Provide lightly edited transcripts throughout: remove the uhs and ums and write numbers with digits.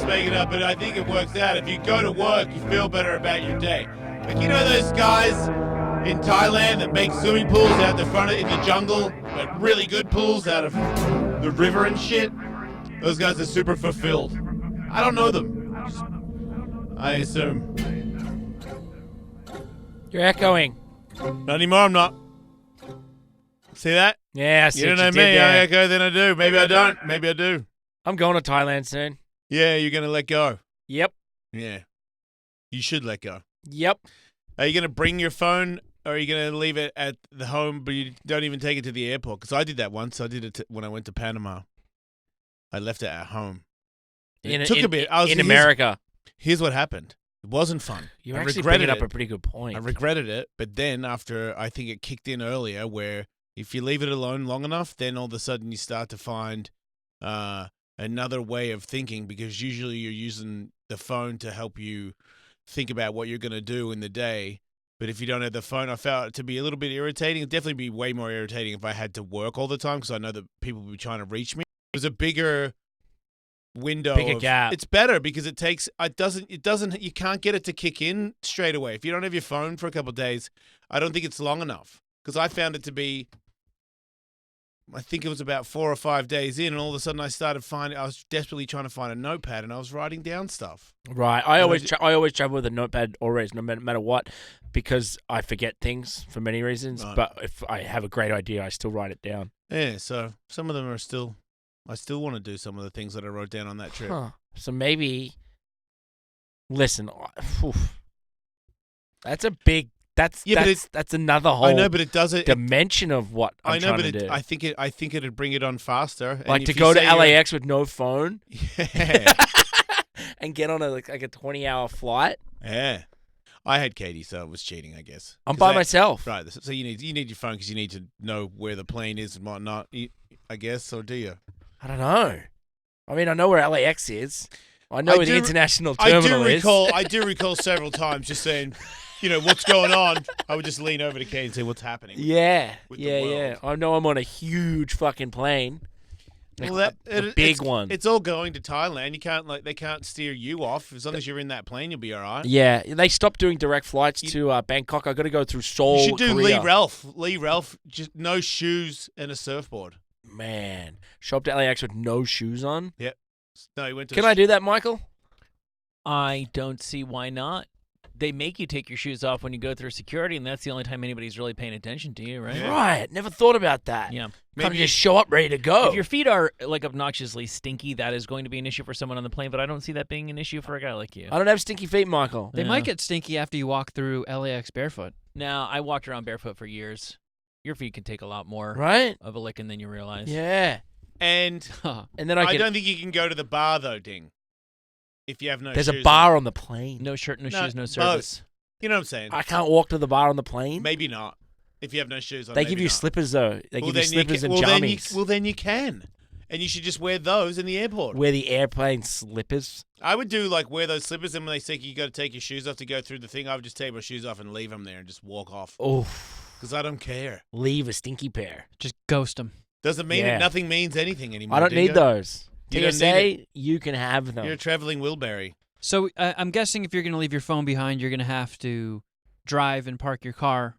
making up, but I think it works out. If you go to work, you feel better about your day. Like, you know those guys in Thailand that make swimming pools out the front in the jungle, but really good pools out of the river and shit? Those guys are super fulfilled. I don't know them. I assume. You're echoing. Not anymore, I'm not. See that? Yeah, I see You don't what know you did me. I there. echo, then I do. Maybe I don't. Maybe I do. I'm going to Thailand soon. Yeah, you're going to let go. Yep. Yeah. You should let go. Yep. Are you going to bring your phone, or are you going to leave it at the home, but you don't even take it to the airport? Because I did that once. I did it when I went to Panama. I left it at home. It took a bit. In America. Here's what happened. It wasn't fun. You're I actually regretted bringing up it. a pretty good point. I regretted it, but then after, I think it kicked in earlier, where if you leave it alone long enough, then all of a sudden you start to find another way of thinking, because usually you're using the phone to help you think about what you're going to do in the day. But if you don't have the phone, I found it to be a little bit irritating. It'd definitely be way more irritating if I had to work all the time, because I know that people would be trying to reach me. There's a bigger window. Bigger gap. It's better because it doesn't, you can't get it to kick in straight away. If you don't have your phone for a couple of days, I don't think it's long enough, because I found it to be, I think it was about 4 or 5 days in, and all of a sudden I was desperately trying to find a notepad, and I was writing down stuff. Right. I always travel with a notepad always, no matter what, because I forget things for many reasons. Right. But if I have a great idea, I still write it down. Yeah, so some of them are still, I still want to do some of the things that I wrote down on that trip. Huh. So maybe, listen, that's a big. That's another whole. I know, but it doesn't. Dimension of what I'm trying to do. I think it'd bring it on faster. Like to go to LAX with no phone. Yeah. And get on a 20-hour flight. Yeah. I had Katie, so it was cheating, I guess. I'm by myself. Right. So you need your phone because you need to know where the plane is and whatnot, I guess, or do you? I don't know. I mean, I know where LAX is. I know where the international terminal is. I do recall several times just saying, what's going on? I would just lean over to Katie and say, what's happening? Yeah. with the world? I know I'm on a huge fucking plane. Well, a big one. It's all going to Thailand. You can't they can't steer you off. As long as you're in that plane, you'll be all right. Yeah, they stopped doing direct flights to Bangkok. I got to go through Seoul. You should do Korea. Lee Ralph, just no shoes and a surfboard. Man, show up to LAX with no shoes on. Yep. No, he went to. Can I do that, Michael? I don't see why not. They make you take your shoes off when you go through security, and that's the only time anybody's really paying attention to you, right? Yeah. Right. Never thought about that. Yeah. Can't just show up ready to go. If your feet are obnoxiously stinky, that is going to be an issue for someone on the plane, but I don't see that being an issue for a guy like you. I don't have stinky feet, Michael. They might get stinky after you walk through LAX barefoot. Now, I walked around barefoot for years. Your feet can take a lot more Right? of a licking than you realize. Yeah. And And then I don't think you can go to the bar though, Ding. If you have no There's shoes a bar on the plane. No shirt, no No, shoes, no service. You know what I'm saying? I can't walk to the bar on the plane. Maybe not. If you have no shoes on, They maybe give you not. slippers though. They give you then slippers and then jammies. then you can. And you should just wear those in the airport. Wear the airplane slippers. I would do wear those slippers, and when they say you got to take your shoes off to go through the thing, I would just take my shoes off and leave them there and just walk off. Oh, Because I don't care. leave a stinky pair. Just ghost them. Doesn't mean Yeah. nothing means anything anymore. I don't do need you? those. You don't TSA, need you can have them. You're a traveling Wilbury. So I'm guessing if you're going to leave your phone behind, you're going to have to drive and park your car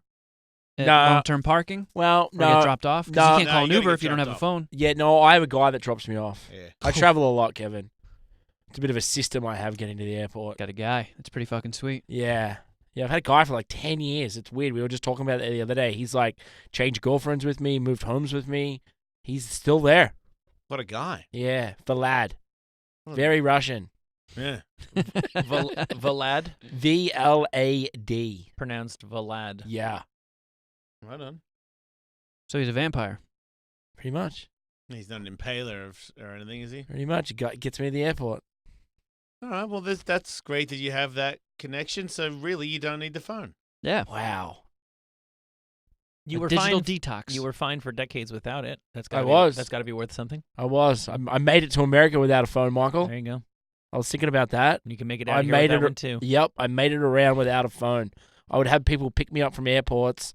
at Nah. long-term parking Well, or no. get dropped off. Because No. you can't No, call you an gotta Uber get if you don't have dropped a off. phone. Yeah, no, I have a guy that drops me off. Yeah. I travel a lot, Kevin. It's a bit of a system I have getting to the airport. Got a guy. That's pretty fucking sweet. Yeah. Yeah, I've had a guy for 10 years. It's weird. We were just talking about it the other day. He's changed girlfriends with me, moved homes with me. He's still there. What a guy. Yeah, the lad. What a- Very Russian. Yeah. Vlad, VLAD. pronounced Vlad. Yeah, Right on. So he's a vampire. pretty much. He's not an impaler or anything, is he? Pretty much. Gets me to the airport. All right. Well, that's great that you have that connection. So really, you don't need the phone. Yeah. Wow. You A were digital fine. detox. You were fine for decades without it. That's I got. was. That's got to be worth something. I was. I made it to America without a phone, Michael. There you go. I was thinking about that. You can make it I out here made with that it- one too. Yep, I made it around without a phone. I would have people pick me up from airports.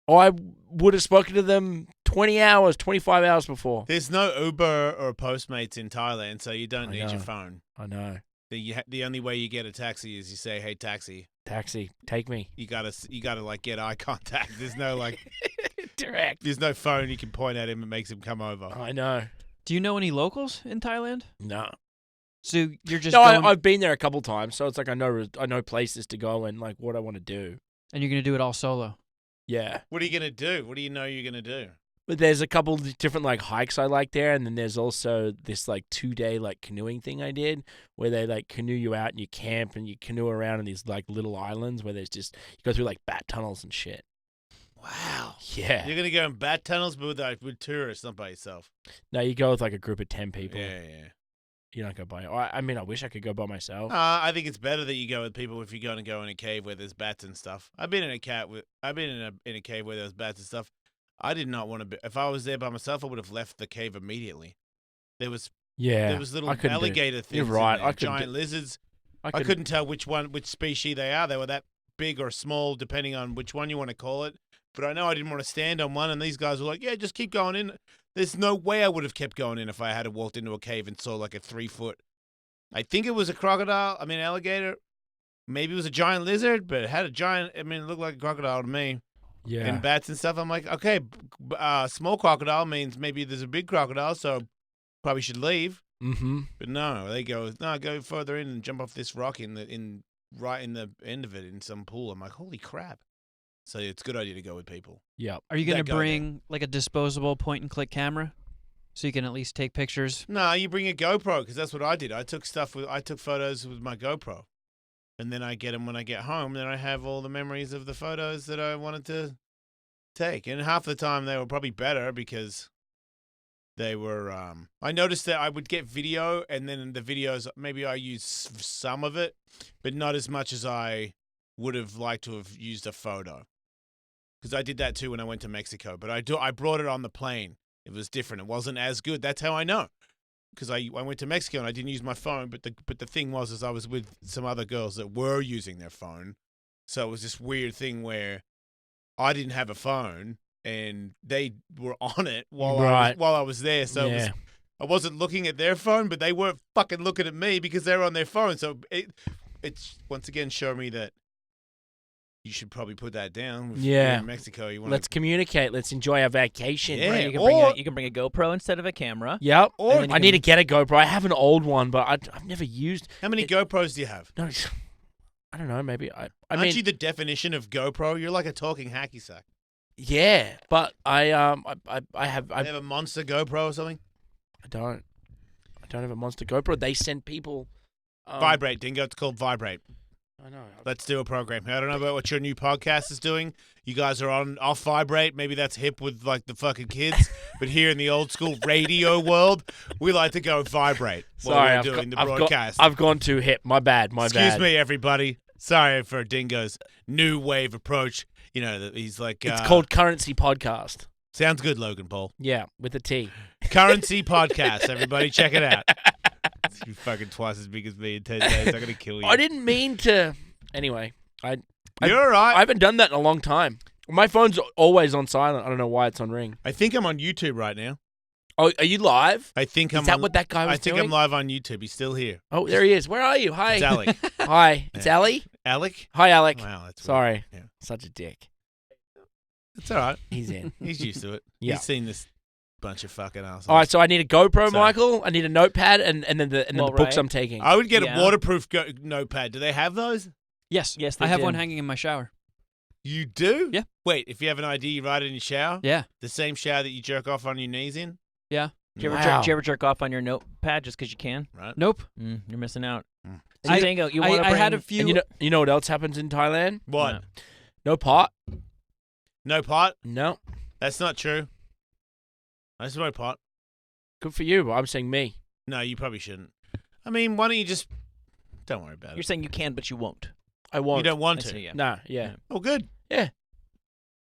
I would have spoken to them 20 hours, 25 hours before. There's no Uber or Postmates in Thailand, so you don't I need know. your phone. I know. The only way you get a taxi is you say, "Hey, taxi." Taxi, take me. You gotta like get eye contact. There's no like, Direct. there's no phone you can point at him and makes him come over. I know. Do you know any locals in Thailand? No. So you're just No, going, I've been there a couple times, so it's like I know places to go and like what I want to do. and you're gonna do it all solo. Yeah. What are you gonna do? What do you know you're gonna do? But there's a couple different like hikes I like there, and then there's also this like 2-day like canoeing thing I did where they like canoe you out and you camp and you canoe around in these like little islands where there's just you go through like bat tunnels and shit. Wow. Yeah. You're gonna go in bat tunnels, but with tourists, not by yourself. No, you go with like a group of 10 people. Yeah. You don't go by. I mean, I wish I could go by myself. I think it's better that you go with people if you're going to go in a cave where there's bats and stuff. I've been in a cave where there's bats and stuff. I did not want to be. If I was there by myself, I would have left the cave immediately. There was little I couldn't do it. alligator things. You're right. In there, I couldn't giant lizards. I I couldn't tell which species they are. They were that big or small, depending on which one you want to call it. But I know I didn't want to stand on one, and these guys were like, "Yeah, just keep going in." There's no way I would have kept going in if I had walked into a cave and saw like a 3-foot. I think it was a crocodile. I mean, alligator. Maybe it was a giant lizard, but it had a giant. I mean, it looked like a crocodile to me. Yeah. And bats and stuff. I'm like, okay, small crocodile means maybe there's a big crocodile, so probably should leave. Mm-hmm. But no, they go further in and jump off this rock right in the end of it in some pool. I'm like, holy crap! So it's a good idea to go with people. Yeah. Are you gonna That guy bring like a disposable point and click camera, so you can at least take pictures? No, you bring a GoPro because that's what I did. I took photos with my GoPro, and then I get them when I get home. Then I have all the memories of the photos that I wanted to take. And half the time they were probably better because they were. I noticed that I would get video, and then in the videos maybe I used some of it, but not as much as I would have liked to have used a photo. Because I did that too when I went to Mexico, but I brought it on the plane. It was different. It wasn't as good. That's how I know. Because I went to Mexico and I didn't use my phone, but the thing was I was with some other girls that were using their phone, so it was this weird thing where I didn't have a phone and they were on it while I was there. So I wasn't looking at their phone, but they weren't fucking looking at me because they were on their phone. So it's once again showing me that you should probably put that down. If you're in Mexico, Let's communicate. Let's enjoy our vacation. Yeah. Right, you can bring a GoPro instead of a camera. Yep. Or I need to get a GoPro. I have an old one, but I've never used. How many GoPros do you have? No, I don't know. Maybe I Aren't mean, you the definition of GoPro? You're like a talking hacky sack. yeah, but I have. You have a monster GoPro or something? I don't have a monster GoPro. They send people. Vibrate, Dingo. It's called Vibrate. I know. Let's do a program. I don't know about what your new podcast is doing. You guys are off Vibrate. Maybe that's hip with like the fucking kids. But here in the old school radio world, we like to go Vibrate while Sorry, we're doing the broadcast. I've gone too hip. My bad. Excuse me, everybody. Sorry for Dingo's new wave approach. You know, he's like... It's called Currency Podcast. Sounds good, Logan Paul. Yeah, with a T. Currency Podcast, everybody. Check it out. You're fucking twice as big as me in 10 days. I'm going to kill you. I didn't mean to. Anyway, You're all right. I haven't done that in a long time. My phone's always on silent. I don't know why it's on ring. I think I'm on YouTube right now. Oh, are you live? I think Is that what that guy was doing? I think I'm live on YouTube. He's still here. Oh, there he is. Where are you? Hi. It's Alec. Hi. It's Ali? Alec? Hi, Alec. Wow, that's Sorry. weird. Yeah. Such a dick. It's all right. He's in. He's used to it. Yeah. He's seen this bunch of fucking assholes. All right, so I need a GoPro, Sorry. Michael. I need a notepad and then the books I'm taking. I would get Yeah. a waterproof notepad. Do they have those? Yes. Yes, they I have do. one hanging in my shower. You do? Yeah. Wait, if you have an ID, you write it in your shower? Yeah. The same shower that you jerk off on your knees in? Yeah. Do you Wow. ever jerk off on your notepad just because you can? Right. Nope. You're missing out. Mm. So Dingo, you want to I had a few. And you know what else happens in Thailand? What? No. No pot. No pot? No. That's not true. I smoke pot. Good for you, but I'm saying me. No, you probably shouldn't. I mean, why don't you just... Don't worry about You're it. saying you can, but you won't. I won't. You don't want I to? see, yeah. Nah, yeah. Oh, good. Yeah.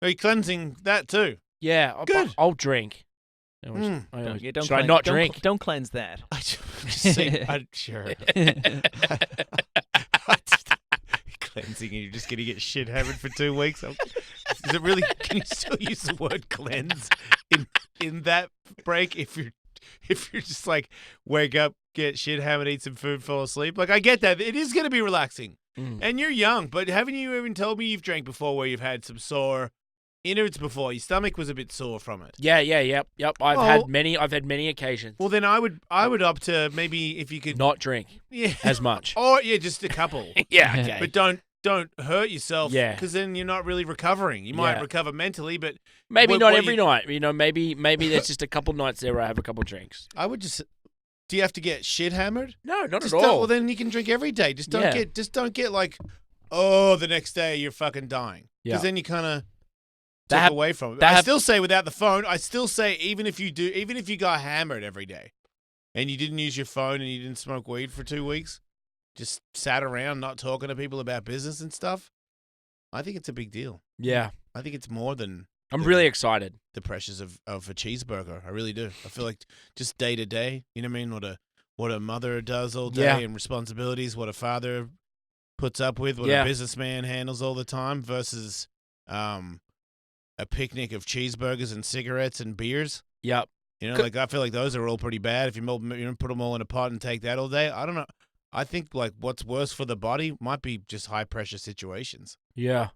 Are you cleansing that too? Yeah. Good. I'll drink. Mm. Don't Should I cleanse- not don't drink? Don't cleanse that. I just saying, sure. Cleansing and you're just going to get shit hammered for 2 weeks. Is it really? Can you still use the word cleanse in in that break if you're just like wake up, get shit hammered, eat some food, fall asleep. Like I get that. It is going to be relaxing. And you're young, but haven't you even told me you've drank before where you've had some sore innards before? Your stomach was a bit sore from it. Yep. I've had many occasions. Well, then I would opt to maybe if you could Not drink as much. or just a couple. Yeah, okay. But don't hurt yourself. Yeah. Because then you're not really recovering. You might Yeah. recover mentally, but Maybe what- not what every night. You know, maybe there's just a couple nights there where I have a couple drinks. I would just. Do you have to get shit hammered? No, not Just at don't- all. Well, then you can drink every day. Just don't Yeah. get like, oh, the next day you're fucking dying. Yeah. Because then you kind of That take hap- away from it. that I hap- still say without the phone. I still say even if you got hammered every day, and you didn't use your phone and you didn't smoke weed for 2 weeks, just sat around not talking to people about business and stuff. I think it's a big deal. Yeah, I think it's more than I'm really excited. the pressures of a cheeseburger. I really do. I feel like just day to day, you know what I mean? What a mother does all day Yeah. and responsibilities, what a father puts up with, what Yeah. a businessman handles all the time versus a picnic of cheeseburgers and cigarettes and beers. Yep. You know, Could- like I feel like those are all pretty bad. If you put them all in a pot and take that all day, I don't know. I think like what's worse for the body might be just high pressure situations. Yeah,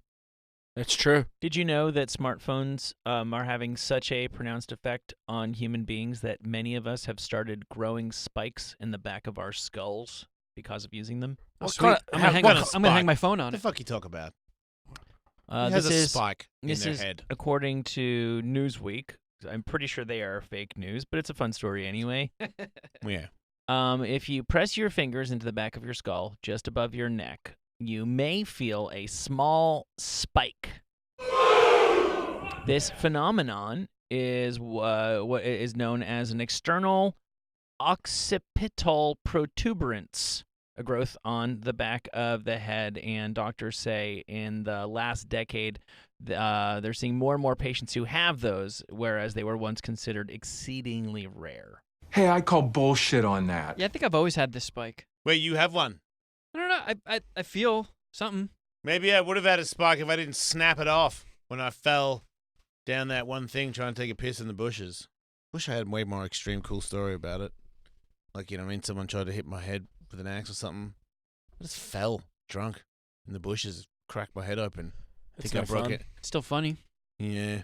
that's true. Did you know that smartphones are having such a pronounced effect on human beings that many of us have started growing spikes in the back of our skulls because of using them? Oh, What sweet. kind of- I'm how- gonna hang what my, a I'm gonna hang spike. my phone What on the it. fuck you talk about? Who This has a is spike in this their is head? according to Newsweek. I'm pretty sure they are fake news, but it's a fun story anyway. Yeah. If you press your fingers into the back of your skull, just above your neck, you may feel a small spike. This phenomenon is what is known as an external occipital protuberance, a growth on the back of the head. And doctors say in the last decade, they're seeing more and more patients who have those, whereas they were once considered exceedingly rare. Hey, I call bullshit on that. Yeah, I think I've always had this spike. Wait, you have one? I don't know. I feel something. Maybe I would have had a spike if I didn't snap it off when I fell down that one thing trying to take a piss in the bushes. Wish I had a way more extreme cool story about it. Like, you know what I mean? Someone tried to hit my head with an axe or something. I just fell drunk in the bushes, cracked my head open. That's think I no broke fun. it. It's still funny. Yeah.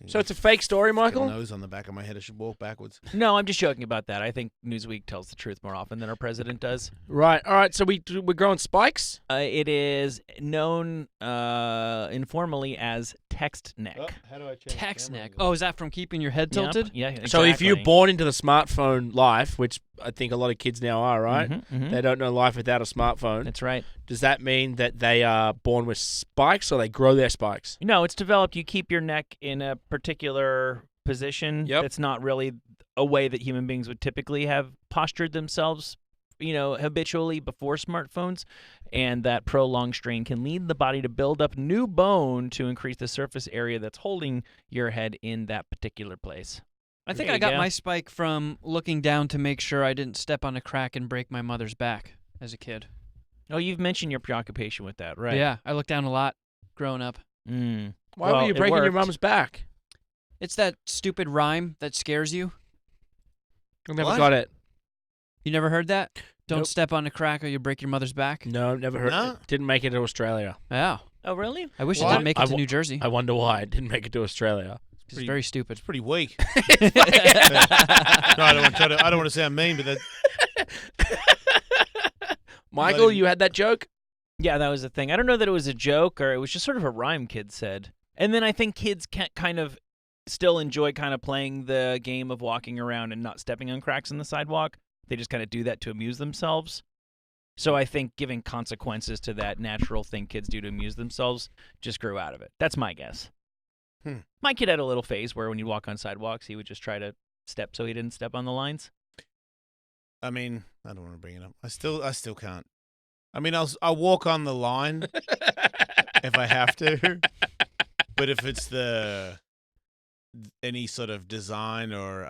So it's a fake story, Got a Michael? nose on the back of my head. I should walk backwards. No, I'm just joking about that. I think Newsweek tells the truth more often than our president does. Right. All right. So we're growing spikes. It is known informally as text neck. how do I change Text neck. Oh, is that from keeping your head Yep, tilted? yeah, exactly. So if you're born into the smartphone life, which I think a lot of kids now are, right? Mhm. They don't know life without a smartphone. That's right. Does that mean that they are born with spikes or they grow their spikes? No, it's developed. You keep your neck in a particular position. Yep. That's not really a way that human beings would typically have postured themselves, habitually before smartphones. And that prolonged strain can lead the body to build up new bone to increase the surface area that's holding your head in that particular place. I think There I you got go. my spike from looking down to make sure I didn't step on a crack and break my mother's back as a kid. Oh, you've mentioned your preoccupation with that, right? Yeah, I looked down a lot growing up. Mm. Why Well, were you it breaking your worked. mum's back? It's that stupid rhyme that scares you. I never What? got it. You never heard that? Don't Nope. step on a crack or you'll break your mother's back? No, never heard. No. Didn't make it to Australia. Yeah. Oh, really? I wish it What? didn't make I it to wa- New Jersey. I wonder why it didn't make it to Australia. It's very stupid. It's pretty weak. No, I don't want to sound mean, but that Michael, But- you had that joke? Yeah, that was the thing. I don't know that it was a joke or it was just sort of a rhyme kids said. And then I think kids can kind of still enjoy kind of playing the game of walking around and not stepping on cracks in the sidewalk. They just kind of do that to amuse themselves. So I think giving consequences to that natural thing kids do to amuse themselves just grew out of it. That's my guess. My kid had a little phase where when you walk on sidewalks, he would just try to step so he didn't step on the lines. I mean, I don't want to bring it up. I still can't. I mean, I'll walk on the line if I have to, but if it's any sort of design or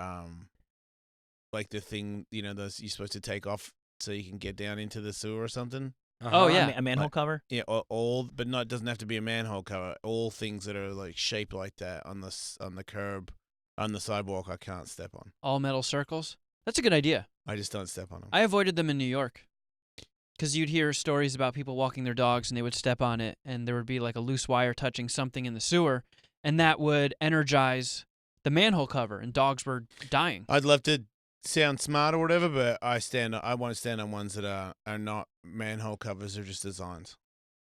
like the thing, those you're supposed to take off so you can get down into the sewer or something. Oh, yeah. A manhole Like- cover? Yeah, or all, but not. It doesn't have to be a manhole cover. All things that are like shaped like that on the curb on the sidewalk I can't step on. All metal circles. That's a good idea. I just don't step on them. I avoided them in New York because you'd hear stories about people walking their dogs and they would step on it and there would be like a loose wire touching something in the sewer and that would energize the manhole cover and dogs were dying. I'd love to sound smart or whatever, but I won't stand on ones that are not manhole covers. They're just designs.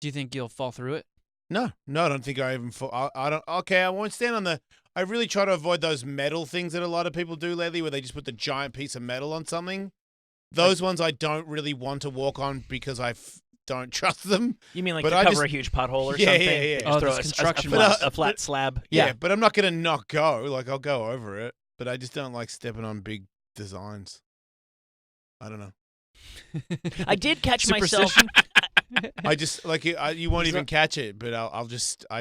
Do you think you'll fall through it? No, I don't think I even fall. I don't. Okay, I won't stand on the. I really try to avoid those metal things that a lot of people do lately, where they just put the giant piece of metal on something. Those ones I don't really want to walk on because I don't trust them. You mean like But to I cover just- a huge pothole or Yeah, something? yeah, yeah. Just Oh, throw this a construction flat, ones. a flat slab. Yeah, but I'm not gonna not go. Like I'll go over it, but I just don't like stepping on big designs. I don't know. I did catch myself. Superstition? I just like you won't Is even that- catch it, but I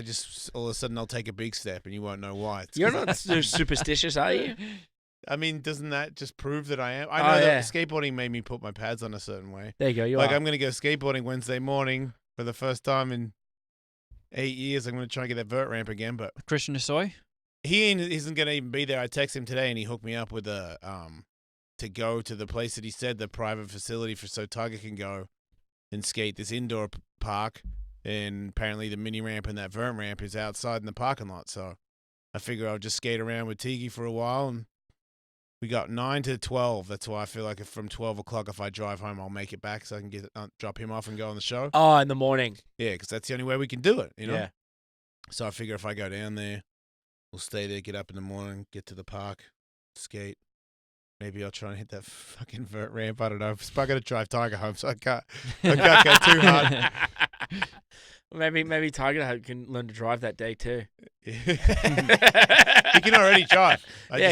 just all of a sudden I'll take a big step and you won't know why. It's You're 'cause- not so superstitious, are you? I mean, doesn't that just prove that I am? I Oh, know yeah. that skateboarding made me put my pads on a certain way. There you go. You Like are. I'm gonna go skateboarding Wednesday morning for the first time in 8 years. I'm gonna try and get that vert ramp again, but Christian Asoy? he isn't gonna even be there. I texted him today and he hooked me up with a to go to the place that he said, the private facility for so Tiger can go and skate this indoor park. And apparently the mini ramp and that vert ramp is outside in the parking lot. So I figure I'll just skate around with Tiki for a while. And we got 9 to 12. That's why I feel like if from 12 o'clock, if I drive home, I'll make it back so I can get drop him off and go on the show. Oh, in the morning. Yeah, because that's the only way we can do it, you know? Yeah. So I figure if I go down there, we'll stay there, get up in the morning, get to the park, skate. Maybe I'll try and hit that fucking vert ramp. I don't know. I got to drive Tiger home, so I can't go too hard. Maybe Tiger can learn to drive that day too. He can already drive.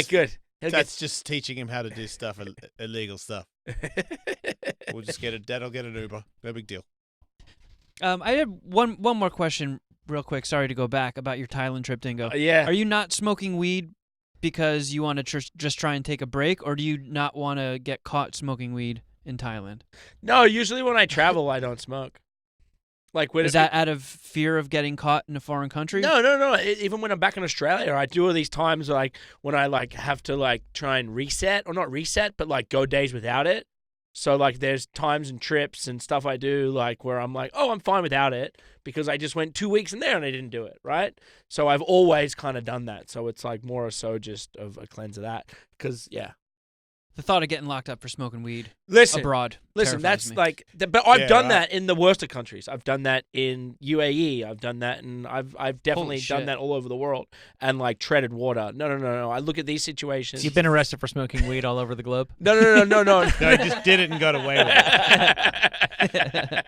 Good. That's just teaching him how to do stuff, illegal stuff. We'll just Dad'll get an Uber. No big deal. I had one more question real quick. Sorry to go back about your Thailand trip, Dingo. Yeah. Are you not smoking weed because you want to just try and take a break, or do you not want to get caught smoking weed in Thailand? No, usually when I travel, I don't smoke. Like, Is that out of fear of getting caught in a foreign country? No. Even when I'm back in Australia, I do all these times like when I like have to like try and reset, or not reset, but like go days without it. So like there's times and trips and stuff I do like where I'm like, oh, I'm fine without it because I just went 2 weeks in there and I didn't do it, right? So I've always kind of done that. So it's like more so just of a cleanse of that because, yeah. The thought of getting locked up for smoking weed Listen, abroad. Listen, terrifies that's me. like, but I've Yeah, done right. that in the worst of countries. I've done that in UAE. I've done that, and I've definitely Holy done shit. that all over the world, and like treaded water. No. I look at these situations. You've been arrested for smoking weed all over the globe. No. No, he just did it and got away with it.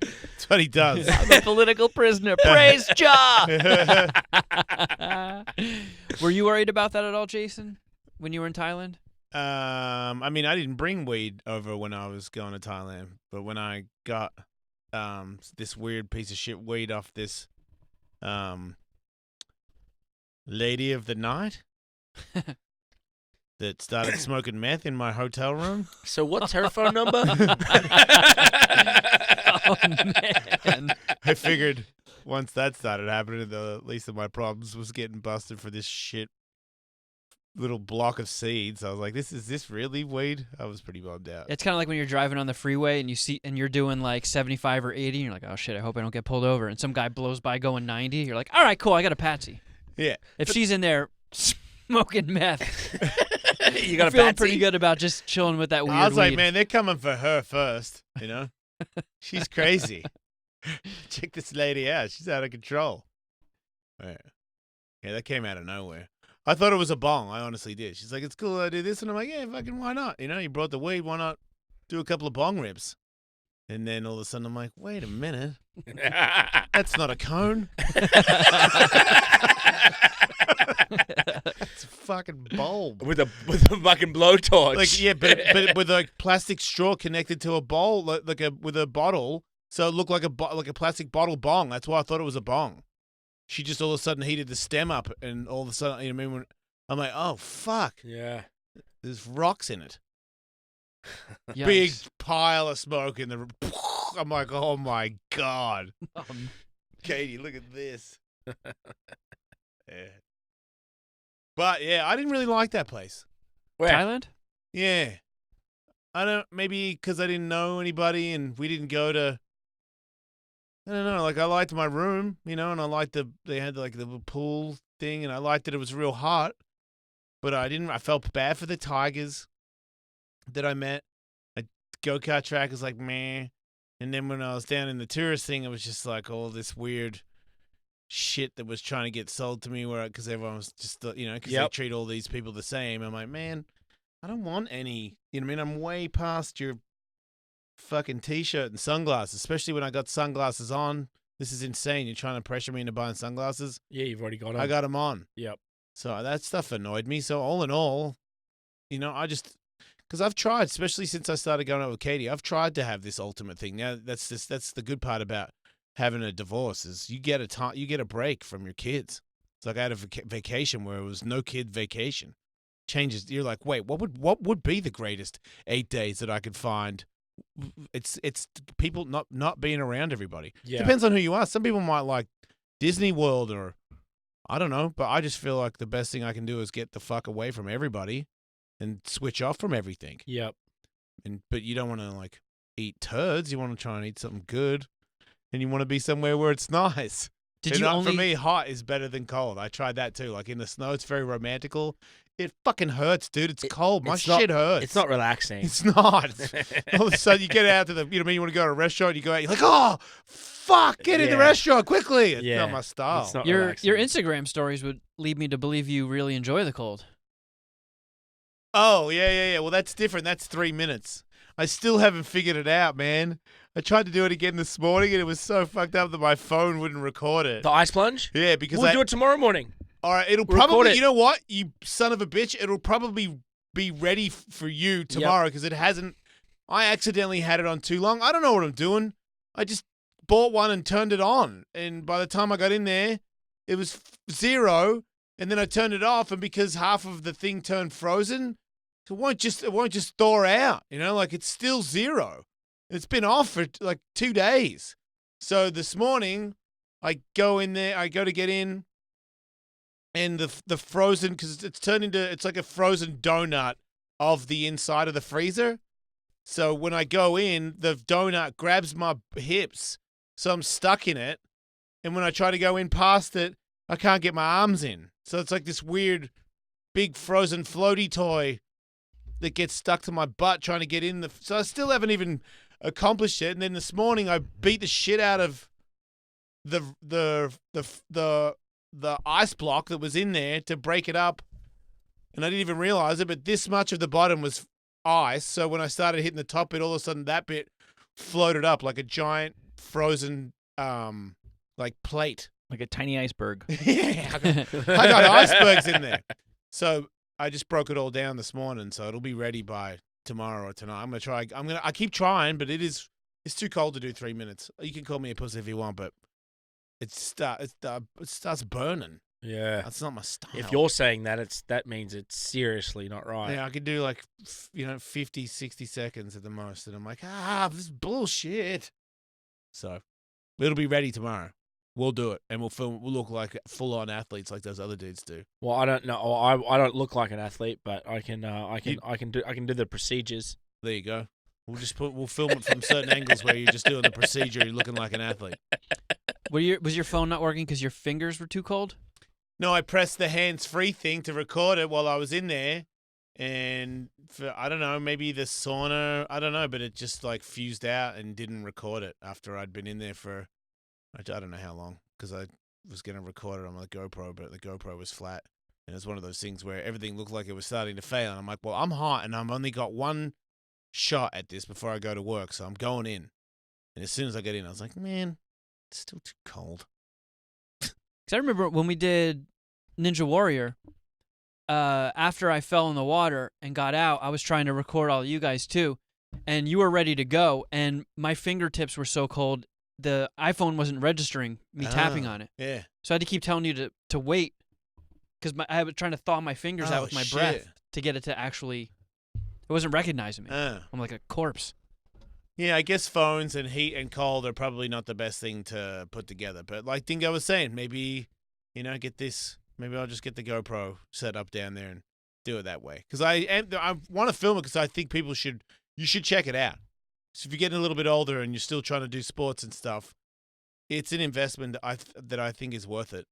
That's what he does. I'm a political prisoner. Praise Jah! Were you worried about that at all, Jason, when you were in Thailand? I mean, I didn't bring weed over when I was going to Thailand, but when I got this weird piece of shit weed off this lady of the night that started smoking meth in my hotel room. So what's her phone number? Oh, man. I figured once that started happening, the least of my problems was getting busted for this shit little block of seeds. I was like, is this really weed? I was pretty bummed out. It's kind of like when you're driving on the freeway and you're doing like 75 or 80 and you're like, oh shit, I hope I don't get pulled over. And some guy blows by going 90. You're like, all right, cool, I got a patsy. Yeah. If she's in there smoking meth, You got I'm a feeling patsy? pretty good about just chilling with that weird I was like, weed. man, they're coming for her first, you know? She's crazy. Check this lady out. She's out of control. Yeah, that came out of nowhere. I thought it was a bong. I honestly did. She's like, it's cool I do this. And I'm like, yeah, fucking why not? You know, you brought the weed. Why not do a couple of bong rips? And then all of a sudden I'm like, wait a minute. That's not a cone. It's a fucking bulb. with a fucking blowtorch. Like, yeah, but with a plastic straw connected to a bowl, with a bottle. So it looked like a plastic bottle bong. That's why I thought it was a bong. She just all of a sudden heated the stem up, and all of a sudden, you know what I mean? I'm like, oh, fuck. Yeah. There's rocks in it. Yikes. Big pile of smoke in the... I'm like, oh, my God. Katie, look at this. Yeah. But yeah, I didn't really like that place. Where? Thailand? Yeah. Maybe because I didn't know anybody and we didn't go to, I don't know, like I liked my room, and I liked they had like the little pool thing and I liked that it was real hot, but I felt bad for the tigers that I met. A go-kart track was like, meh. And then when I was down in the tourist thing, it was just like all this weird shit that was trying to get sold to me because everyone was just, because they treat all these people the same. I'm like, man, I don't want any, I'm way past your fucking t-shirt and sunglasses, especially when I got sunglasses on. This is insane. You're trying to pressure me into buying sunglasses. Yeah, you've already got them. I got them on. Yep. So that stuff annoyed me. So all in all, because I've tried, especially since I started going out with Katie, I've tried to have this ultimate thing. Now that's the good part about having a divorce is you get a break from your kids. It's like I had a vacation where it was no kid vacation. Changes. You're like, wait, what would be the greatest 8 days that I could find? It's people not being around everybody. Yeah. Depends on who you are. Some people might like Disney World or I don't know, but I just feel like the best thing I can do is get the fuck away from everybody and switch off from everything. Yep. But you don't want to like eat turds. You want to try and eat something good, and you want to be somewhere where it's nice. For me, hot is better than cold. I tried that too. Like in the snow, it's very romantical. It fucking hurts, dude. It's cold. My shit hurts. It's not relaxing. It's not. All of a sudden, you get out to the, you want to go to a restaurant, you go out, you're like, oh, fuck, get in the restaurant quickly. It's not my style. It's not Your relaxing. Instagram stories would lead me to believe you really enjoy the cold. Oh, yeah. Well, that's different. That's 3 minutes. I still haven't figured it out, man. I tried to do it again this morning, and it was so fucked up that my phone wouldn't record it. The ice plunge? Yeah, because we'll do it tomorrow morning. All right, it'll probably, you know what, you son of a bitch, it'll probably be ready for you tomorrow because it hasn't. I accidentally had it on too long. I don't know what I'm doing. I just bought one and turned it on, and by the time I got in there, it was 0, and then I turned it off, and because half of the thing turned frozen, it won't just thaw out. Like it's still 0. It's been off for like 2 days. So this morning, I go in there. I go to get in. And the frozen, because it's like a frozen donut of the inside of the freezer. So when I go in, the donut grabs my hips, so I'm stuck in it. And when I try to go in past it, I can't get my arms in. So it's like this weird, big frozen floaty toy that gets stuck to my butt trying to get in. So I still haven't even accomplished it. And then this morning, I beat the shit out of the ice block that was in there to break it up, and I didn't even realize it, but this much of the bottom was ice, so when I started hitting the top bit, all of a sudden that bit floated up like a giant frozen like plate. Like a tiny iceberg. Yeah, I got icebergs in there. So I just broke it all down this morning, so it'll be ready by tomorrow or tonight. I'm gonna try. I keep trying, but it's too cold to do 3 minutes. You can call me a pussy if you want, but it starts burning. Yeah, that's not my style. If you're saying that means it's seriously not right. Yeah, I could do like 50, 60 seconds at the most, and I'm like, this is bullshit. So it'll be ready tomorrow. We'll do it, and we'll look like full-on athletes like those other dudes do. Well, I don't know. I don't look like an athlete, but I can do the procedures. There you go. We'll film it from certain angles where you're just doing the procedure, you're looking like an athlete. Was your phone not working because your fingers were too cold? No, I pressed the hands-free thing to record it while I was in there, and I don't know, maybe the sauna, I don't know, but it just like fused out and didn't record it after I'd been in there for, I don't know how long, because I was going to record it on the GoPro, but the GoPro was flat, and it was one of those things where everything looked like it was starting to fail, and I'm like, well, I'm hot, and I've only got one shot at this before I go to work, so I'm going in. And as soon as I get in, I was like, man, it's still too cold. Because I remember when we did Ninja Warrior, after I fell in the water and got out, I was trying to record all of you guys too, and you were ready to go, and my fingertips were so cold, the iPhone wasn't registering me tapping on it. Yeah. So I had to keep telling you to wait, because I was trying to thaw my fingers out with my breath to get it to actually... It wasn't recognizing me. I'm like a corpse. Yeah, I guess phones and heat and cold are probably not the best thing to put together. But like Dingo was saying, maybe, get this Maybe I'll just get the GoPro set up down there and do it that way. Because I want to film it because I think you should check it out. So if you're getting a little bit older and you're still trying to do sports and stuff, it's an investment that I think is worth it.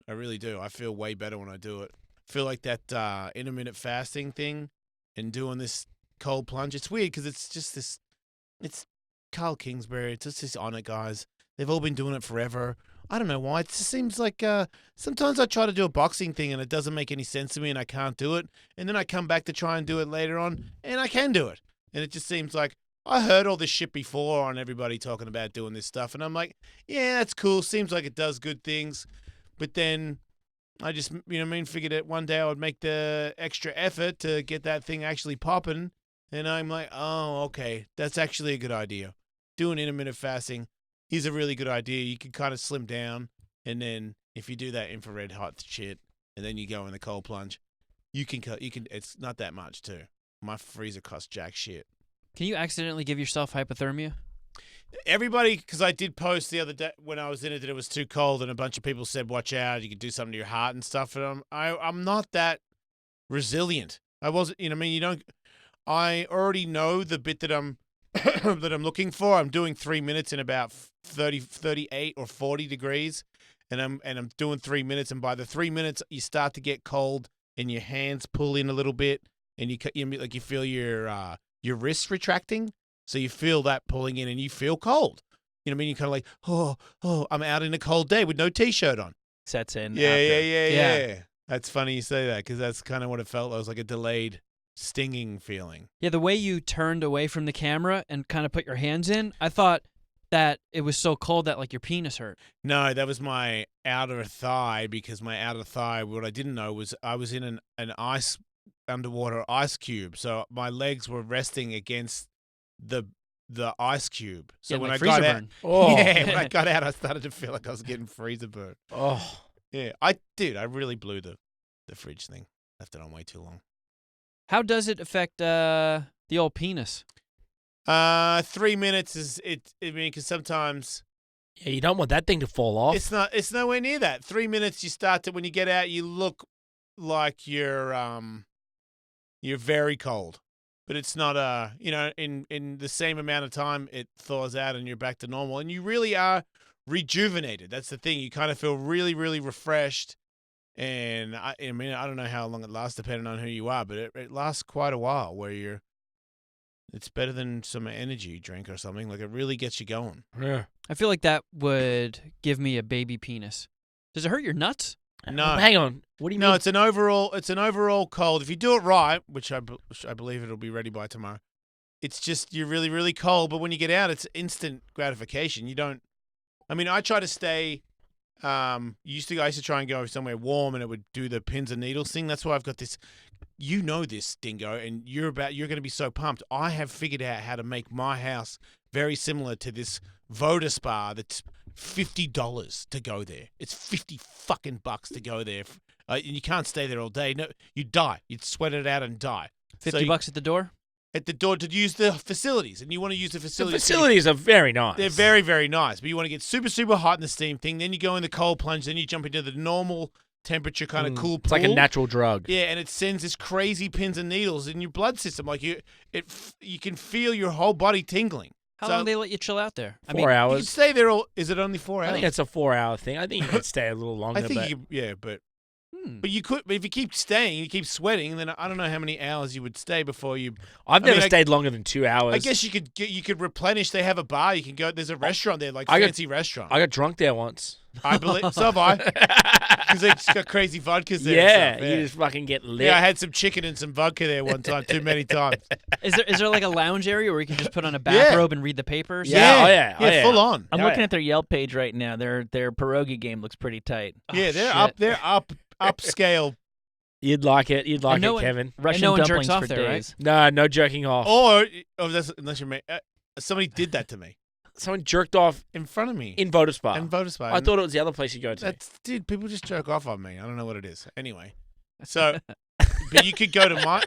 I really do. I feel way better when I do it. I feel like that intermittent fasting thing and doing this cold plunge. It's weird because it's just this. It's Carl Kingsbury. It's just this on it, guys. They've all been doing it forever. I don't know why. It just seems like sometimes I try to do a boxing thing and it doesn't make any sense to me and I can't do it. And then I come back to try and do it later on and I can do it. And it just seems like I heard all this shit before on everybody talking about doing this stuff. And I'm like, yeah, that's cool. Seems like it does good things. But then I just, figured that one day I would make the extra effort to get that thing actually popping. And I'm like, oh, okay, that's actually a good idea. Doing intermittent fasting is a really good idea. You can kind of slim down, and then if you do that infrared hot shit, and then you go in the cold plunge, you can. It's not that much too. My freezer costs jack shit. Can you accidentally give yourself hypothermia? Everybody, because I did post the other day when I was in it that it was too cold, and a bunch of people said, "Watch out, you could do something to your heart and stuff." And I'm not that resilient. I wasn't. You don't. I already know the bit that I'm that I'm looking for. I'm doing 3 minutes in about 38 or 40 degrees, and I'm doing 3 minutes. And by the 3 minutes, you start to get cold, and your hands pull in a little bit, and you feel your wrists retracting. So you feel that pulling in, and you feel cold. You know what I mean? You're kind of like, oh, I'm out in a cold day with no t-shirt on. Sets in. Yeah. That's funny you say that because that's kind of what it felt. It was like a delayed stinging feeling. Yeah, the way you turned away from the camera and kind of put your hands in, I thought that it was so cold that like your penis hurt. No, that was my outer thigh because my outer thigh, what I didn't know was I was in an underwater ice cube. So my legs were resting against the ice cube. So Yeah, when like I got freezer out, burn. when I got out, I started to feel like I was getting freezer burn. Oh, Yeah, I really blew the fridge thing. Left it on way too long. How does it affect the old penis? 3 minutes is it. I mean, because sometimes yeah, you don't want that thing to fall off. it's nowhere near that. 3 minutes, you start to when you get out, you look like you're very cold, but it's not in the same amount of time it thaws out and you're back to normal, and you really are rejuvenated. That's the thing. You kind of feel really, really refreshed. And I don't know how long it lasts depending on who you are, but it lasts quite a while where it's better than some energy drink or something. Like it really gets you going. Yeah. I feel like that would give me a baby penis. Does it hurt your nuts? No. Hang on. What do you mean? No, it's an overall cold. If you do it right, which I believe it'll be ready by tomorrow, it's just you're really, really cold. But when you get out, it's instant gratification. I try to stay. I used to try and go somewhere warm, and it would do the pins and needles thing. That's why I've got this. You know this, Dingo, and you're going to be so pumped. I have figured out how to make my house very similar to this Voda spa that's $50 to go there. It's $50 fucking bucks to go there, and you can't stay there all day. No, you'd die. You'd sweat it out and die. $50 at the door? At the door to use the facilities, and you want to use the the facilities. facilities are very nice. They're very, very nice, but you want to get super, super hot in the steam thing. Then you go in the cold plunge. Then you jump into the normal temperature kind of cool pool. It's like a natural drug. Yeah, and it sends this crazy pins and needles in your blood system. Like you can feel your whole body tingling. How long do they let you chill out there? 4 hours. You can stay there is it only 4 hours? I think it's a 4-hour thing. I think you could stay a little longer. I think but you could. But if you keep staying, you keep sweating, then I don't know how many hours you would stay before you. I've never stayed longer than 2 hours. I guess you could replenish. They have a bar. You can go. There's a restaurant there, fancy restaurant. I got drunk there once. I believe so have I. Because they just got crazy vodkas there. Yeah, and stuff. you just fucking get lit. Yeah, I had some chicken and some vodka there one time, too many times. Is there like a lounge area where you can just put on a bathrobe and read the papers? Yeah. Yeah, full on. I'm looking at their Yelp page right now. Their pierogi game looks pretty tight. Yeah, shit. they're upscale. You'd like it. You'd like it, Kevin. Russian no one dumplings jerks off for there, right? days. No jerking off. Unless you're somebody did that to me Someone jerked off in front of me in Voda Spa. in Voda Spa. I thought it was the other place you go to. Dude, people just jerk off on me. I don't know what it is. Anyway, so but you could go to my.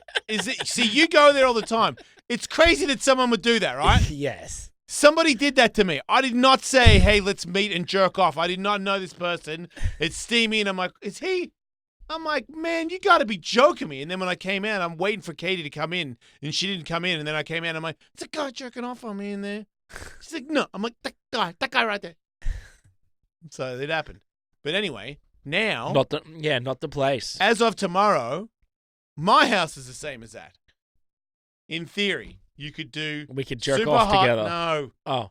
See, you go there all the time. It's crazy that someone would do that, right? Yes. Somebody did that to me. I did not say, hey, let's meet and jerk off. I did not know this person. It's steamy, and I'm like, is he I'm like, man, you got to be joking me. And then when I came out, I'm waiting for Katie to come in, and she didn't come in. And then I came out, and I'm like, it's a guy jerking off on me in there. She's like, no. I'm like, that guy right there. So it happened. But anyway, now. Not the place. As of tomorrow, my house is the same as that. In theory, you could do. We could jerk super off hot, together. No. Oh,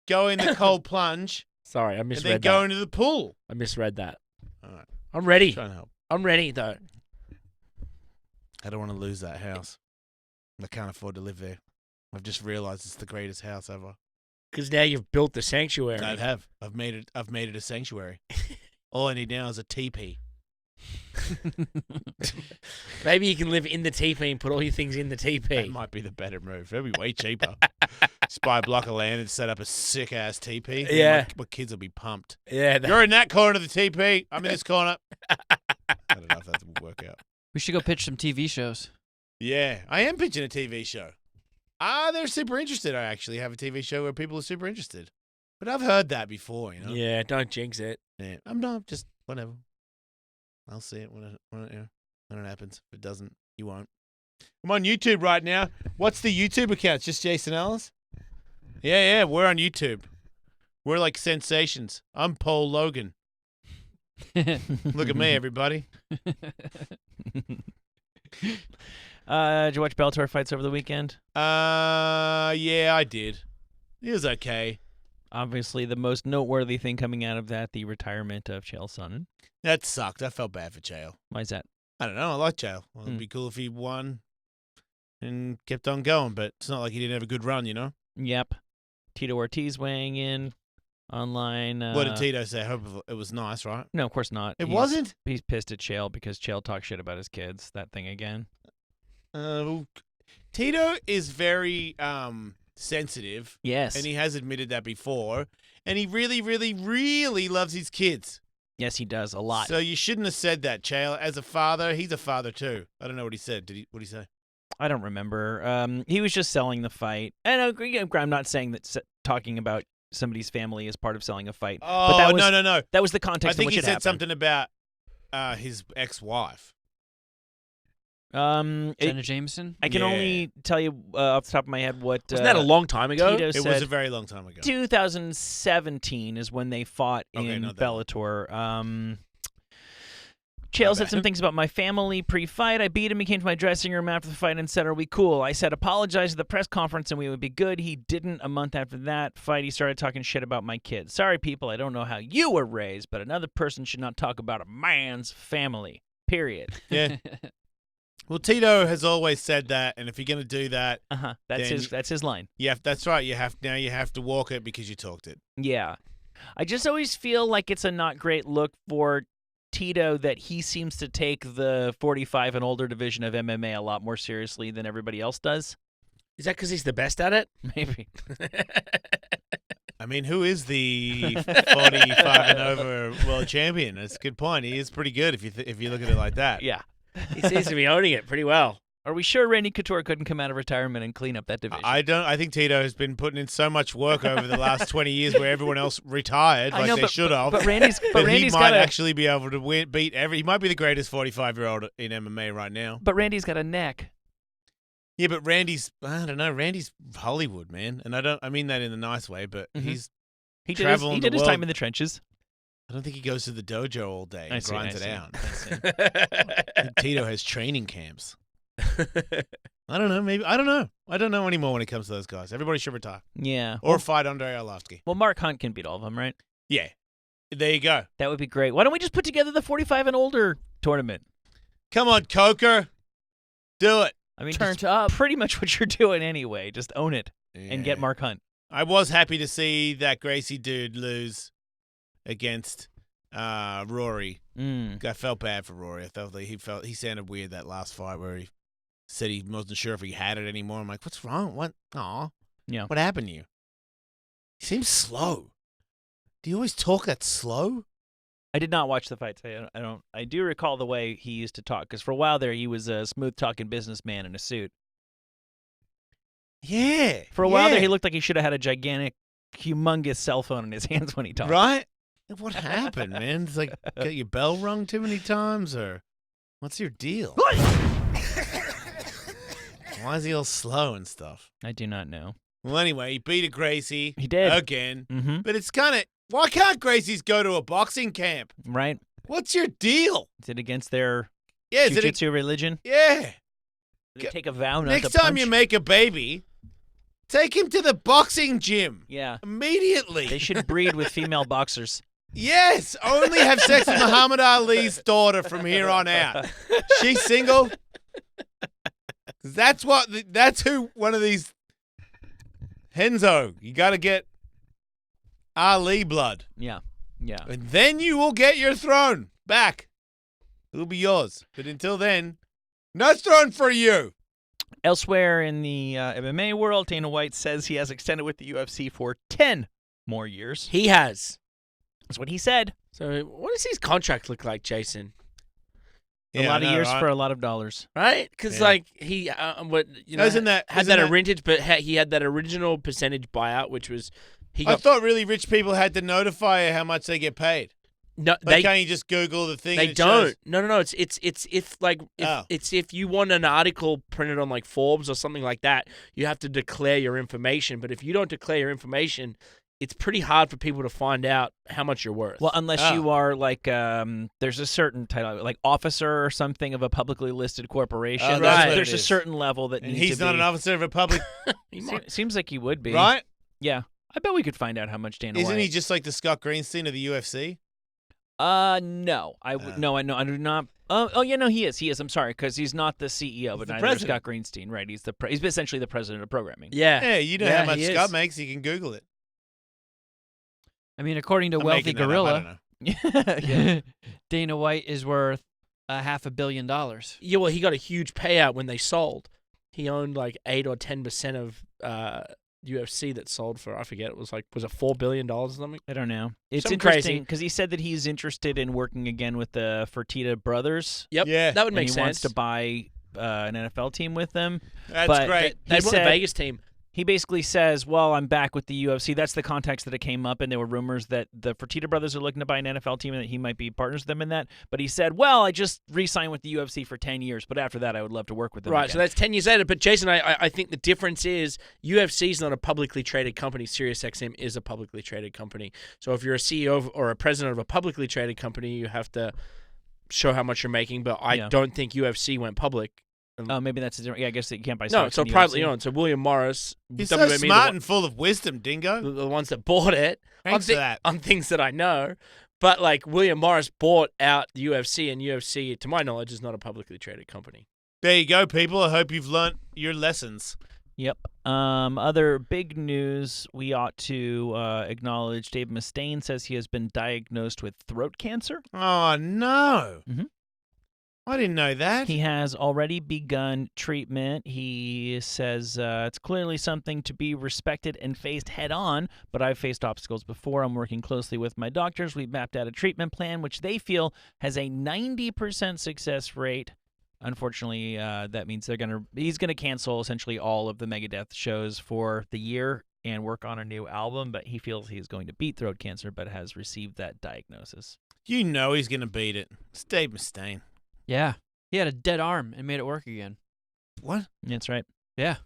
Go in the cold plunge. sorry, I And misread then that. go into the pool. I misread that. All right. I'm ready. Trying to help. I'm ready though. I don't want to lose that house. I can't afford to live there. I've just realized it's the greatest house ever. Because now you've built the sanctuary. I have. I've made it a sanctuary. All I need now is a teepee. Maybe you can live in the teepee and put all your things in the teepee. That might be the better move. That'd be way cheaper. Just buy a block of land and set up a sick ass teepee. Yeah. My kids will be pumped. Yeah. You're in that corner of the teepee. I'm in this corner. I don't know if that will work out. We should go pitch some TV shows. Yeah, I am pitching a TV show. They're super interested. I actually have a TV show where people are super interested. But I've heard that before, you know? Yeah, don't jinx it. Yeah. I'm not, just whatever. I'll see it when it happens. If it doesn't, you won't. I'm on YouTube right now. What's the YouTube account? Just Jason Ellis? Yeah, we're on YouTube. We're like sensations. I'm Paul Logan. Look at me, everybody. Did you watch Bellator fights over the weekend? Yeah, I did. It was okay. Obviously, the most noteworthy thing coming out of that, the retirement of Chael Sonnen. That sucked. I felt bad for Chael. Why is that? I don't know. I like Chael. Well, it'd be cool if he won and kept on going, but it's not like he didn't have a good run, you know? Yep. Tito Ortiz weighing in online. What did Tito say? I hope it was nice, right? No, of course not. It wasn't? He's pissed at Chael because Chael talks shit about his kids. That thing again. Tito is very sensitive. Yes. And he has admitted that before. And he really, really, really loves his kids. Yes, he does a lot. So you shouldn't have said that, Chael. As a father, he's a father too. I don't know what he said. What did he say? I don't remember. He was just selling the fight. And I'm not saying that talking about somebody's family is part of selling a fight. Oh, but that was, no. That was the context I think in which he it said happened. something about his ex-wife. Jenna Jameson? I can only tell you off the top of my head what... Wasn't that a long time ago? Tito It said was a very long time ago. 2017 is when they fought in not that Bellator. Chael said some things about my family pre-fight. I beat him. He came to my dressing room after the fight and said, "Are we cool?" I said, "Apologize at the press conference and we would be good." He didn't. A month after that fight, he started talking shit about my kids. Sorry, people. I don't know how you were raised, but another person should not talk about a man's family. Period. Yeah. Well, Tito has always said that, and if you're going to do that, That's his line. yeah, that's right. You have to walk it because you talked it. Yeah. I just always feel like it's a not great look for Tito that he seems to take the 45 and older division of MMA a lot more seriously than everybody else does. Is that because he's the best at it? Maybe. I mean, who is the 45 and over world champion? That's a good point. He is pretty good if you look at it like that. Yeah. He seems to be owning it pretty well. Are we sure Randy Couture couldn't come out of retirement and clean up that division? I think Tito has been putting in so much work over the last 20 years where everyone else retired I know, they should have. But Randy's he Randy's might got actually be able to beat he might be the greatest 45-year-old in MMA right now. But Randy's got a neck. Yeah, but Randy's Hollywood, man. And I mean that in a nice way, but He did traveling his the time world. in the trenches. I don't think he goes to the dojo all day and grinds it out. I see. I think Tito has training camps. I don't know. Maybe I don't know. I don't know anymore when it comes to those guys. Everybody should retire Yeah. or fight Andre Arlovsky. Well, Mark Hunt can beat all of them, right? Yeah, there you go. That would be great. Why don't we just put together the 45 and older tournament? Come on, Coker, do it. I mean, Turned just up. pretty much what you're doing anyway. Just own it and get Yeah. Mark Hunt. I was happy to see that Gracie dude lose against Rory. I felt bad for Rory. I felt like he sounded weird that last fight where he said he wasn't sure if he had it anymore. I'm like, what's wrong? What? Aw. Yeah. What happened to you? He seems slow. Do you always talk that slow? I did not watch the fights. I do recall the way he used to talk because for a while there he was a smooth talking businessman in a suit. Yeah. For a while there he looked like he should have had a gigantic, humongous cell phone in his hands when he talked. Right? What happened, man? It's like got your bell rung too many times, or What's your deal? Why is he all slow and stuff? I do not know. Well, anyway, he beat a Gracie. He did. Again. Mm-hmm. But it's kind of, why can't Gracies go to a boxing camp? Right? What's your deal? Is it against their Yeah, jiu-jitsu religion? Yeah. They take a vow not Next to time punch? you make a baby, take him to the boxing gym. Yeah. Immediately. They should breed with female boxers. Yes. Only have sex with Muhammad Ali's daughter from here on out. She's single. That's who one of these Henzo. You got to get Ali blood. Yeah. Yeah. And then you will get your throne back. It'll be yours. But until then, no throne for you. Elsewhere in the MMA world, Dana White says he has extended with the UFC for 10 more years. He has. That's what he said. So what does his contract look like, Jason? A lot of years right? for a lot of dollars. Right? Because Yeah. like he, Isn't that original, but he had that original percentage buyout, which was he I got. thought really rich people had to notify how much they get paid. No, Like, can't you just Google the thing? They and it don't. shows- No. It's if you want an article printed on like Forbes or something like that, you have to declare your information. But if you don't declare your information, it's pretty hard for people to find out how much you're worth. Well, unless you are like, there's a certain title, like officer or something of a publicly listed corporation. Oh, that's what There's it a is. certain level that And needs he's to not be. an officer of a public, Seems like he would be. right? Yeah. I bet we could find out how much Dana Isn't White. he just like the Scott Greenstein of the UFC? No. I do not. Oh, yeah, no, he is. He is. I'm sorry, because he's not the CEO, but the neither is president. Scott Greenstein, right? He's essentially the president of programming. yeah. Yeah, you know Yeah, how much he is. Scott makes. You can Google it. I mean, according to I'm Wealthy making that up, I don't Gorilla, know. Yeah. Dana White is worth $500 million. Yeah, well, he got a huge payout when they sold. He owned like 8 or 10% of UFC that sold for, I forget, it was it $4 billion or something? I don't know. It's Something interesting crazy. because he said that he's interested in working again with the Fertitta brothers. Yep. Yeah. That would And make he sense. wants to buy an NFL team with them. That's But great. They he want said- a Vegas team. He basically says, well, I'm back with the UFC. That's the context that it came up, and there were rumors that the Fertitta brothers are looking to buy an NFL team and that he might be partners with them in that. But he said, well, I just re-signed with the UFC for 10 years, but after that, I would love to work with them Right, again. so that's 10 years later. But Jason, I think the difference is UFC is not a publicly traded company. SiriusXM is a publicly traded company. So if you're a CEO or a president of a publicly traded company, you have to show how much you're making. But I don't think UFC went public. Oh, maybe that's a different. Yeah, I guess you can't buy No, stocks so in the privately UFC. owned. So William Morris, He's WME, so smart and full of wisdom, Dingo. the ones that bought it Thanks for that. on things that I know. But like William Morris bought out the UFC, and UFC, to my knowledge, is not a publicly traded company. There you go, people. I hope you've learnt your lessons. Yep. Other big news we ought to acknowledge. Dave Mustaine says he has been diagnosed with throat cancer. Oh, no. Mhm. I didn't know that. He has already begun treatment. He says it's clearly something to be respected and faced head on, but I've faced obstacles before. I'm working closely with my doctors. We've mapped out a treatment plan, which they feel has a 90% success rate. Unfortunately, that means he's gonna cancel essentially all of the Megadeth shows for the year and work on a new album, but he feels he's going to beat throat cancer, but has received that diagnosis. You know he's going to beat it. It's Dave Mustaine. Yeah. He had a dead arm and made it work again. What? That's right. Yeah.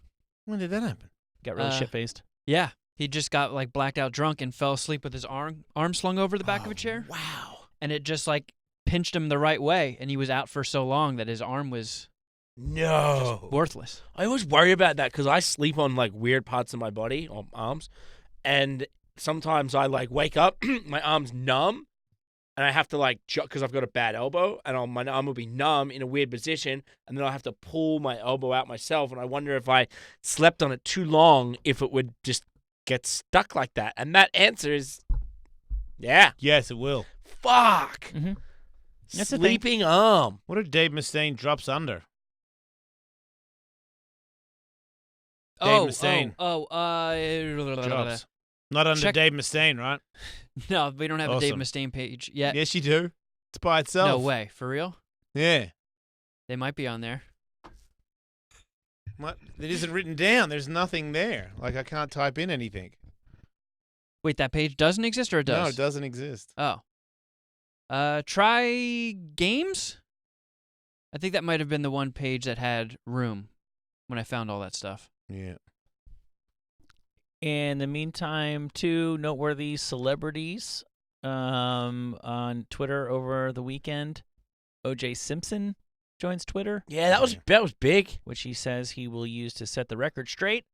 When did that happen? Got really shit-faced. Yeah. He just got like blacked out drunk and fell asleep with his arm slung over the back of a chair. Wow. And it just like pinched him the right way. And he was out for so long that his arm was No. worthless. I always worry about that because I sleep on like weird parts of my body, or arms, and sometimes I like wake up, my arm's numb, and I have to like because I've got a bad elbow, and my arm will be numb in a weird position, and then I'll have to pull my elbow out myself, and I wonder if I slept on it too long, if it would just get stuck like that. And that answer is, yeah, Yes, it will. fuck, Mm-hmm. That's the thing. sleeping arm. What if Dave Mustaine drops under? Dave Mustaine. Drops. Not under Check- Dave Mustaine, right? No, we don't have a Dave Awesome. Mustaine page yet. Yes, you do. It's by itself. No way. For real? Yeah. They might be on there. What? It isn't written down. There's nothing there. Like, I can't type in anything. Wait, that page doesn't exist or it does? No, it doesn't exist. Oh. Try games? I think that might have been the one page that had room when I found all that stuff. Yeah. In the meantime, 2 noteworthy celebrities on Twitter over the weekend. O.J. Simpson joins Twitter, Yeah, that was big. which he says he will use to set the record straight.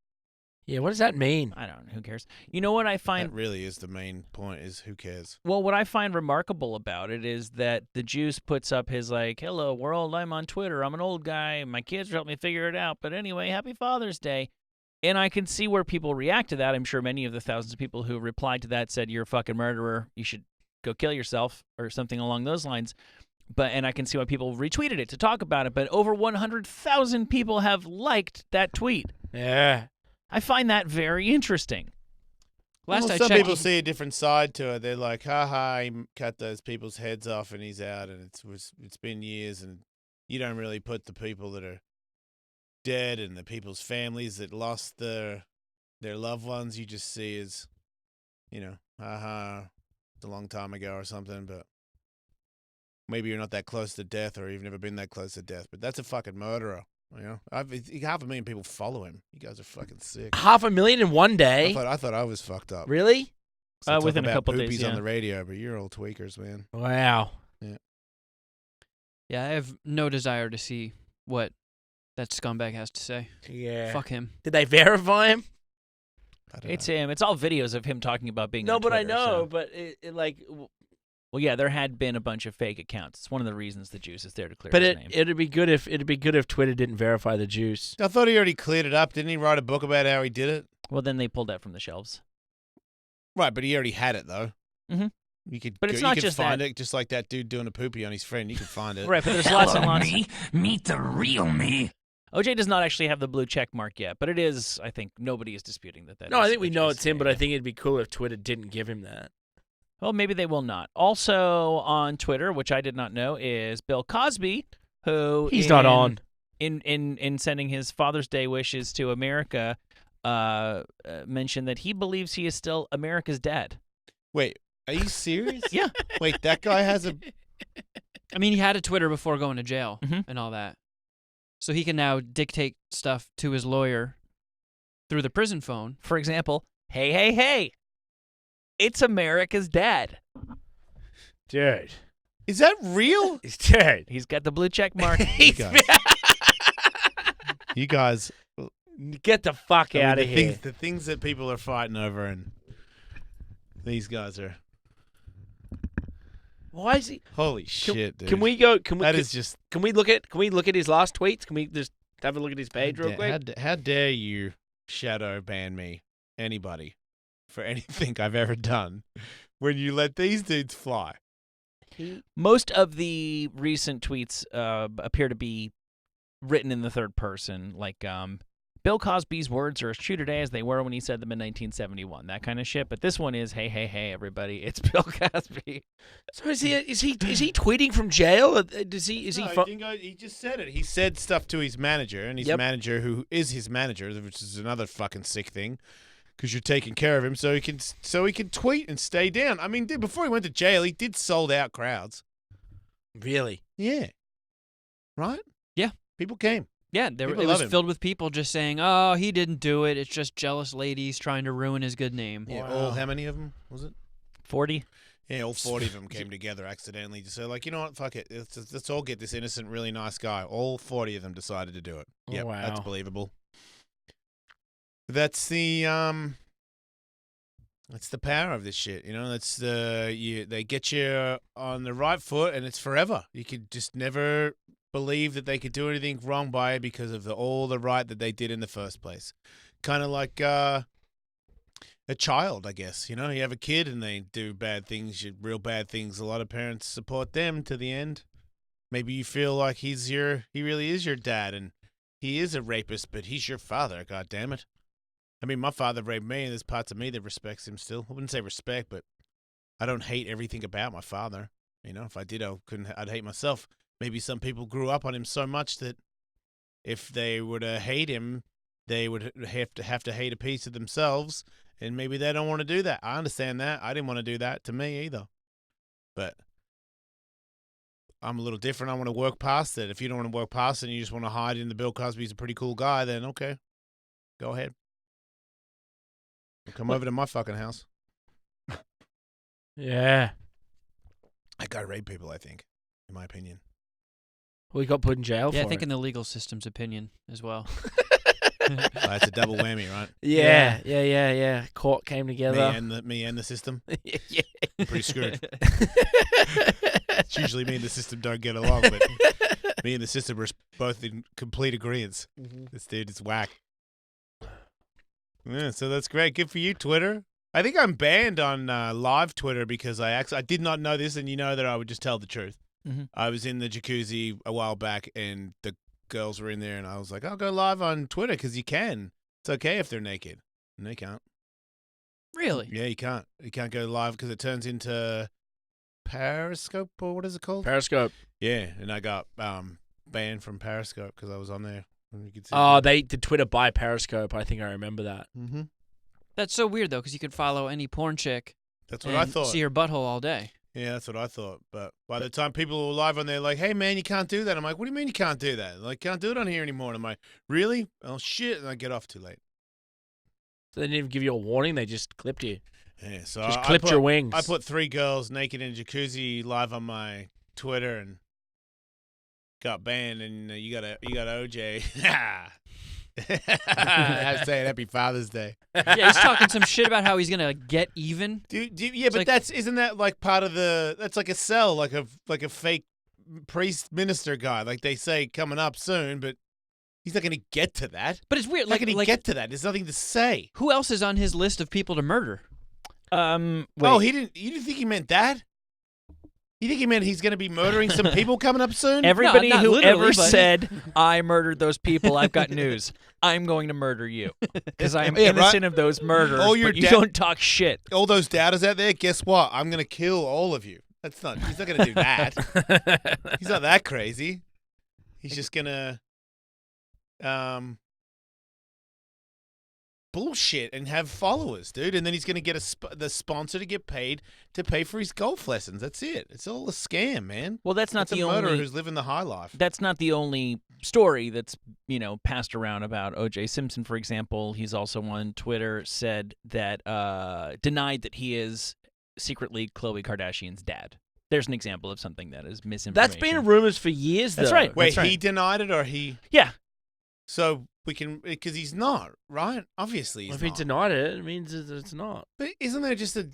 Yeah, what does that mean? I don't know. Who cares? You know what I find? That really is the main point, is who cares? Well, what I find remarkable about it is that the Juice puts up his like, "Hello world, I'm on Twitter. I'm an old guy. My kids helped me figure it out. But anyway, happy Father's Day." And I can see where people react to that. I'm sure many of the thousands of people who replied to that said, "You're a fucking murderer. You should go kill yourself," or something along those lines. And I can see why people retweeted it to talk about it. But over 100,000 people have liked that tweet. Yeah. I find that very interesting. Last I some checked, people see a different side to it. They're like, "Ha, he cut those people's heads off and he's out, and it's been years, and you don't really put the people that are dead and the people's families that lost their loved ones. You just see as, it's a long time ago or something, but maybe you're not that close to death, or you've never been that close to death. But that's a fucking murderer." 500,000 people follow him. You guys are fucking sick. 500,000 in one day. I thought I was fucked up. Really? So talk Within a about couple poopies days, yeah. on the radio, but you're all tweakers, man. Wow. yeah, I have no desire to see what that scumbag has to say. Yeah. Fuck him. Did they verify him? I don't It's know. him. It's all videos of him talking about being No, on but I Twitter, know. so- But it like. Well, yeah, there had been a bunch of fake accounts. It's one of the reasons the Juice is there to clear But his name. it'd be good if Twitter didn't verify the Juice. I thought he already cleared it up. Didn't he write a book about how he did it? Well, then they pulled that from the shelves. Right, but he already had it, though. Mhm. You could, But it's you not could just find that. it, just like that dude doing a poopy on his friend. You could find it. Right, but there's lots and Hello, lots. me. Meet the real me. OJ does not actually have the blue check mark yet, but it is, I think, nobody is disputing that. No, is I think we know OJ's. it's him, but Yeah, I think it'd be cool if Twitter didn't give him that. Well, maybe they will not. Also on Twitter, which I did not know, is Bill Cosby, who He's not on. In sending his Father's Day wishes to America, mentioned that he believes he is still America's dad. Wait, are you serious? Yeah. Wait, that guy has a... I mean, he had a Twitter before going to jail Mhm. and all that. So he can now dictate stuff to his lawyer through the prison phone. For example, hey, it's America's dad. Dude. Is that real? Dude. He's got the blue check mark. You guys... Get the fuck I mean, out of here. The things that people are fighting over, and these guys are... Why is he? Holy shit, dude. Can we go? Can we? That can, is just... Can we look at his last tweets? Can we just have a look at his page real quick? How dare you shadow ban me, anybody, for anything I've ever done, when you let these dudes fly? Most of the recent tweets appear to be written in the third person, like Bill Cosby's words are as true today as they were when he said them in 1971, that kind of shit. But this one is, hey, everybody, it's Bill Cosby. So is he tweeting from jail? He just said it. He said stuff to his manager, and his Yep. manager, who is his manager, which is another fucking sick thing, because you're taking care of him, so he can tweet and stay down. I mean, dude, before he went to jail, he did sold out crowds. Really? Yeah. Right? Yeah. People came. Yeah, People it love was him. filled with people just saying, "Oh, he didn't do it. It's just jealous ladies trying to ruin his good name." Yeah. Wow. All how many of them was it? 40. Yeah, all 40 of them came together accidentally to say, like, you know what, fuck it. Let's all get this innocent, really nice guy. All 40 of them decided to do it. Yeah, Wow. that's believable. That's the power of this shit, you know. That's they get you on the right foot, and it's forever. You could just never believe that they could do anything wrong by it because of all the right that they did in the first place. Kind of like a child, I guess. You know, you have a kid and they do bad things, real bad things. A lot of parents support them to the end. Maybe you feel like he really is your dad, and he is a rapist, but he's your father. God damn it! I mean, my father raped me, and there's parts of me that respects him still. I wouldn't say respect, but I don't hate everything about my father. You know, if I did, I'd hate myself. Maybe some people grew up on him so much that if they were to hate him, they would have to hate a piece of themselves, and maybe they don't want to do that. I understand that. I didn't want to do that to me either. But I'm a little different. I want to work past it. If you don't want to work past it and you just want to hide in the Bill Cosby's a pretty cool guy, then okay, go ahead. Come over to my fucking house. Yeah. That guy raped people, I think, in my opinion. Well, he got put in jail for Yeah, I think it. in the legal system's opinion as well. That's a double whammy, right? Yeah. Court came together. Me and the system. Yeah. I'm pretty screwed. It's usually me and the system don't get along, but me and the system are both in complete agreement. This dude is whack. Yeah, so that's great. Good for you, Twitter. I think I'm banned on live Twitter because I did not know this, and you know that I would just tell the truth. Mm-hmm. I was in the jacuzzi a while back, and the girls were in there, and I was like, I'll go live on Twitter because you can. It's okay if they're naked. And they can't. Really? Yeah, you can't. You can't go live because it turns into Periscope, or what is it called? Periscope. Yeah, and I got banned from Periscope because I was on there. You could see Oh, they did Twitter buy Periscope. I think I remember that. Mm-hmm. That's so weird though, because you could follow any porn chick That's what and I thought. see her butthole all day. Yeah, that's what I thought. But by the time people were live on there, like, hey, man, you can't do that. I'm like, what do you mean you can't do that? Like, can't do it on here anymore. And I'm like, really? Oh, shit. And I get off too late. So they didn't even give you a warning. They just clipped you. Yeah, so Just I clipped put- your wings. I put 3 girls naked in a jacuzzi live on my Twitter and got banned. And you got OJ. I was saying Happy Father's Day. Yeah, he's talking some shit about how he's gonna get even. Yeah, but like- isn't that like part of that's like a cell, like a fake priest minister guy, like they say coming up soon, but he's not going to get to that. But it's weird. How can he get to that? There's nothing to say. Who else is on his list of people to murder? Wait. Oh, you didn't think he meant that? You think he meant he's going to be murdering some people coming up soon? Everybody not who literally, ever but- said, I murdered those people, I've got news. I'm going to murder you. Because I am Yeah, right. innocent of those murders, All your but you da- don't talk shit. All those doubters out there, guess what? I'm going to kill all of you. He's not going to do that. He's not that crazy. He's just going to bullshit and have followers, dude. And then he's going to get the sponsor to get paid to pay for his golf lessons. That's it. It's all a scam, man. Well, that's not It's a the murderer only. who's living the high life. That's not the only story that's passed around about O.J. Simpson. For example, he's also on Twitter said that denied that he is secretly Khloe Kardashian's dad. There's an example of something that is misinformation. That's been rumors for years, That's though. right. Wait, That's right. he denied it or he? Yeah. So we can, because he's not, right? Obviously he's If he not. denied it, it means it's not. But isn't there just a...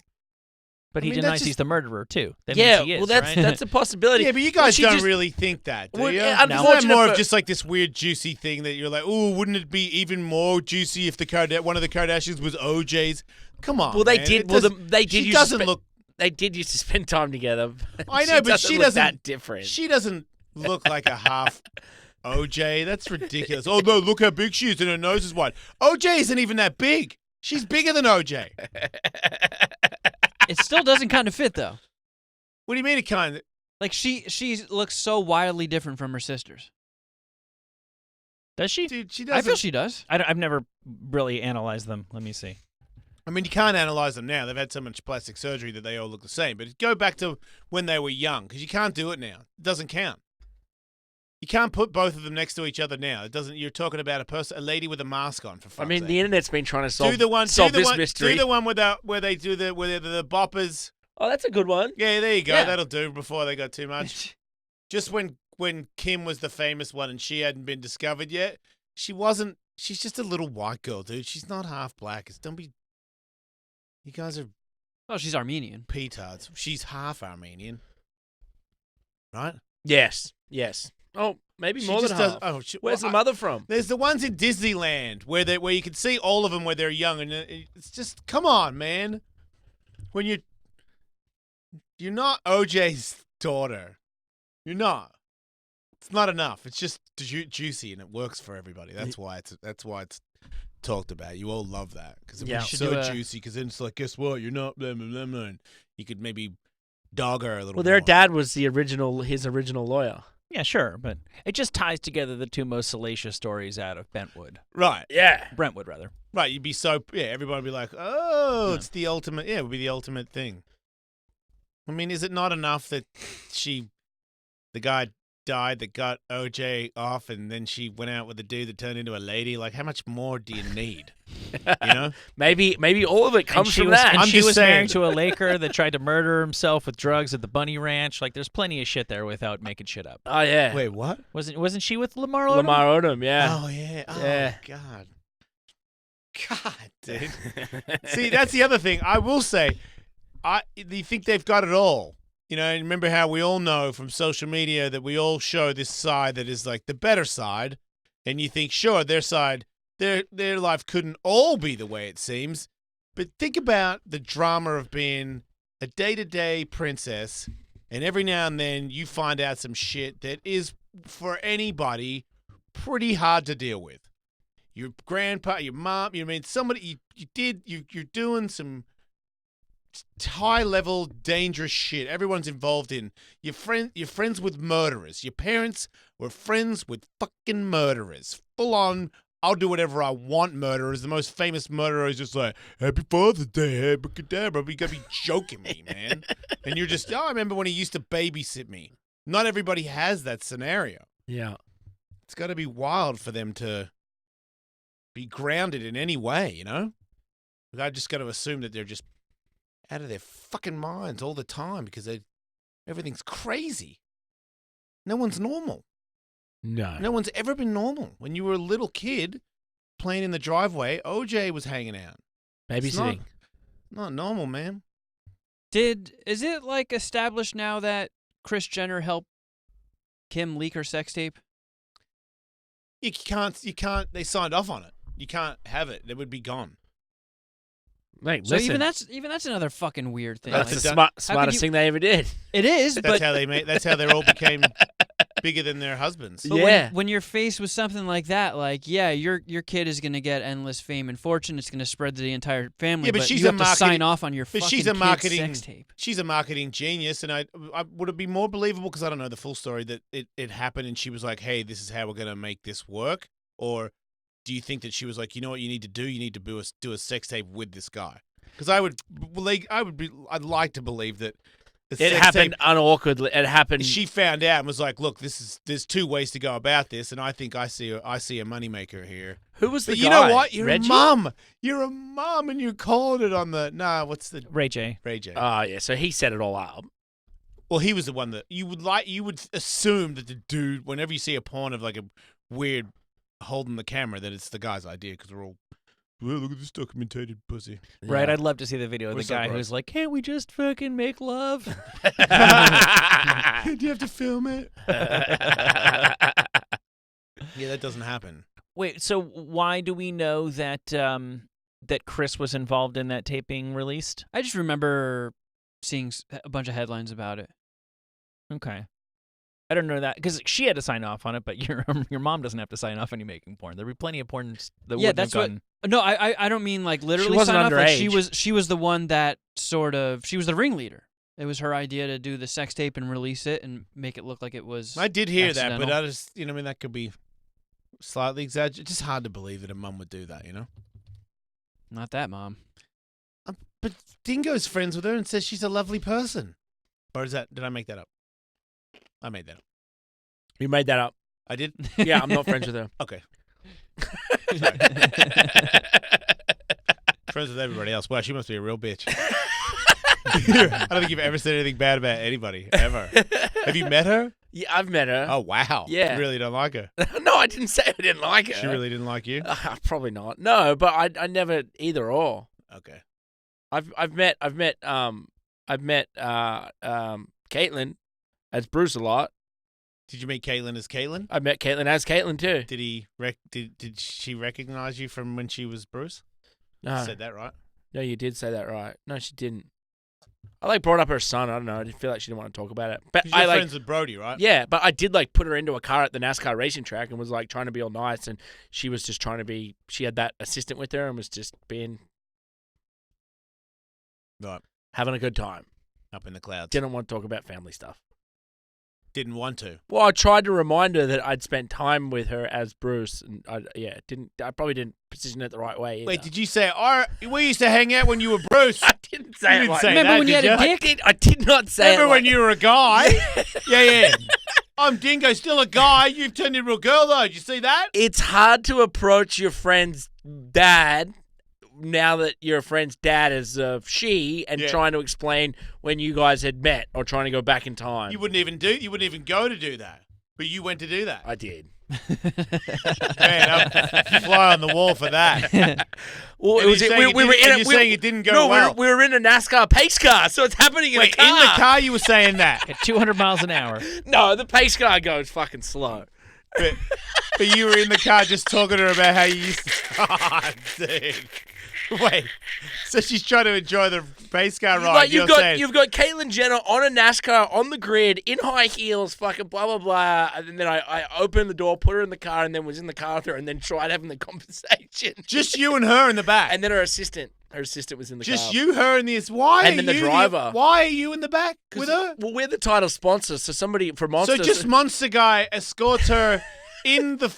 But I he mean, that's denies just- he's the murderer too. That Yeah, means he is, well, that's right? that's a possibility. Yeah, but you guys she don't just- really think that, do Well, you? yeah, Isn't that unfortunate more for- of just like this weird juicy thing that you're like, oh, wouldn't it be even more juicy if one of the Kardashians was OJ's? Come on, Well, they man. did. It Well, does- they did. She used doesn't to look... They did used to spend time together. I know, but she look doesn't... that different. She doesn't look like a half OJ. That's ridiculous. Oh, no, look how big she is and her nose is wide. OJ isn't even that big. She's bigger than OJ. It still doesn't kind of fit though. What do you mean it kind of... Like she looks so wildly different from her sisters. Does she? Dude, she I doesn't... feel she does. I've never really analyzed them. Let me see. I mean, you can't analyze them now. They've had so much plastic surgery that they all look the same. But go back to when they were young, because you can't do it now. It doesn't count. You can't put both of them next to each other now. It doesn't. You're talking about a lady with a mask on. For fuck's I mean, sake. the internet's been trying to solve do the one. solve do the this one. mystery. Do the one where they do the boppers. Oh, that's a good one. Yeah, there you go. Yeah. That'll do. Before they got too much. Just when Kim was the famous one and she hadn't been discovered yet, she wasn't. She's just a little white girl, dude. She's not half black. Don't be. You guys are Oh, she's Armenian. petards. She's half Armenian, right? Yes. Oh, maybe She more than just half. does- Where's well, the mother from? There's the ones in Disneyland where you can see all of them where they're young, and it's just come on, man. When you're not OJ's daughter, you're not. It's not enough. It's just juicy and it works for everybody. That's why it's talked about. You all love that because Yeah. it's Should so do a- juicy. Because then it's like, guess what? You're not blah blah blah. Blah. And you could maybe dog her a little. Well, their more. dad was his original lawyer. Yeah, sure, but it just ties together the two most salacious stories out of Brentwood. Right. Yeah. Brentwood, rather. Right, you'd be everybody would be like, oh, Yeah. it's the ultimate. Yeah, it would be the ultimate thing. I mean, is it not enough that she the guy died that got OJ off, and then she went out with a dude that turned into a lady. Like, how much more do you need? You know? Maybe all of it comes from that. And I'm she just was saying. married to a Laker that tried to murder himself with drugs at the Bunny Ranch. Like, there's plenty of shit there without making shit up. Oh yeah. Wait, what? Wasn't she with Lamar Odom? Lamar Odom, yeah. Oh, yeah. Oh, Yeah. God. God, dude. See, that's the other thing. I will say, you think they've got it all. You know, and remember how we all know from social media that we all show this side that is like the better side, and you think, sure, their side, their life couldn't all be the way it seems, but think about the drama of being a day-to-day princess, and every now and then you find out some shit that is, for anybody, pretty hard to deal with. Your grandpa, your mom, somebody, you're doing some high-level, dangerous shit. Everyone's involved in. You're friends with murderers. Your parents were friends with fucking murderers. Full on, I'll do whatever I want murderers. The most famous murderer is just like, Happy Father's Day, abracadabra. You gotta be joking me, man. And you're just, I remember when he used to babysit me. Not everybody has that scenario. Yeah. It's gotta be wild for them to be grounded in any way, you know? I just gotta assume that they're just out of their fucking minds all the time because everything's crazy. No one's normal. No one's ever been normal. When you were a little kid playing in the driveway, OJ was hanging out. Babysitting. It's not normal, man. Is it like established now that Kris Jenner helped Kim leak her sex tape? You can't, they signed off on it. You can't have it. It would be gone. Mate, So listen, even that's another fucking weird thing. that's Like, the could smartest you- thing they ever did. it is, That's but how they all became bigger than their husbands. But Yeah. when you're faced with something like that, like, yeah, your kid is going to get endless fame and fortune. It's going to spread to the entire family. Yeah, but she's you a have to sign marketing- off on your but fucking she's a kid's marketing- sex tape. She's a marketing genius, and I would it be more believable because I don't know the full story that it happened and she was like, "Hey, this is how we're gonna make this work," or do you think that she was like, "You know what you need to do? You need to do a sex tape with this guy"? Because I'd like to believe that the It sex happened tape, unawkwardly. It happened. she found out and was like, "Look, there's two ways to go about this, and I think I see a moneymaker here." Who was the But guy? you know what? You're Reggie? a mom. You're a mom, and you're calling it on the what's the Ray J. Ray J? Oh, yeah. So he set it all up. Well, he was the one that you would assume that the dude, whenever you see a porn of like a weird holding the camera, that it's the guy's idea because we're all, well, look at this documented pussy. Right, Yeah. I'd love to see the video of We're the so guy gross. who's like, "Can't we just fucking make love?" Do you have to film it? Yeah, that doesn't happen. Wait, so why do we know that that Kris was involved in that tape being released? I just remember seeing a bunch of headlines about it. Okay. I don't know that because she had to sign off on it, but your mom doesn't have to sign off on you making porn. There'd be plenty of porn that Yeah, wouldn't that's have what- gotten. No, I don't mean like literally wasn't sign off. Like underage. she was the one that she was the ringleader. It was her idea to do the sex tape and release it and make it look like it was. I did hear that, but accidental. I just, that could be slightly exaggerated. It's just hard to believe that a mum would do that, Not that mom. But Dingo's friends with her and says she's a lovely person. Or did I make that up? I made that up. You made that up. I did? Yeah, I'm not friends with her. Okay. Friends with everybody else. Wow, she must be a real bitch. I don't think you've ever said anything bad about anybody, ever. Have you met her? Yeah, I've met her. Oh, wow. Yeah. You really don't like her. No, I didn't say I didn't like her. She really didn't like you? Probably not. No, but I never either or. Okay. I've met Caitlyn as Bruce a lot. Did you meet Caitlyn as Caitlyn? I met Caitlyn as Caitlyn too. Did she recognize you from when she was Bruce? No, You said that right? no, you did say that right. No, she didn't. I brought up her son. I don't know. I didn't feel like she didn't want to talk about it. But She's I friends with Brody, right? yeah, but I did put her into a car at the NASCAR racing track and was trying to be all nice, and she was just trying to be. She had that assistant with her and was just being Right. having a good time. Up in the clouds. Didn't want to talk about family stuff. Didn't want to. Well, I tried to remind her that I'd spent time with her as Bruce, and I probably didn't position it the right way. Either. Wait, did you say, we used to hang out when you were Bruce? I didn't say You it didn't like say that. Remember when you did had a ya? dick? I did not say Remember it when you were a guy? Yeah. I'm Dingo, still a guy. You've turned into a girl, though. Did you see that? It's hard to approach your friend's dad now that your friend's dad is a she and trying to explain when you guys had met or trying to go back in time. You wouldn't even go to do that. But you went to do that. I did. Man, I'm fly on the wall for that. Well, And you're saying it didn't go well. We were in a NASCAR pace car, so it's happening in a car. In the car you were saying that. At 200 miles an hour. No, the pace car goes fucking slow. But you were in the car just talking to her about how you used to... Oh, dude. Wait. So she's trying to enjoy the pace car ride. Like you've got Caitlyn Jenner on a NASCAR on the grid in high heels, fucking blah blah blah. And then I opened the door, put her in the car, and then was in the car with her, and then tried having the conversation. Just you and her in the back. And then her assistant was in the car. Just you, her, and this. Why? And then the driver. Why are you in the back with her? Well, we're the title sponsor, so somebody from Monster. So just Monster Guy escorts her. In the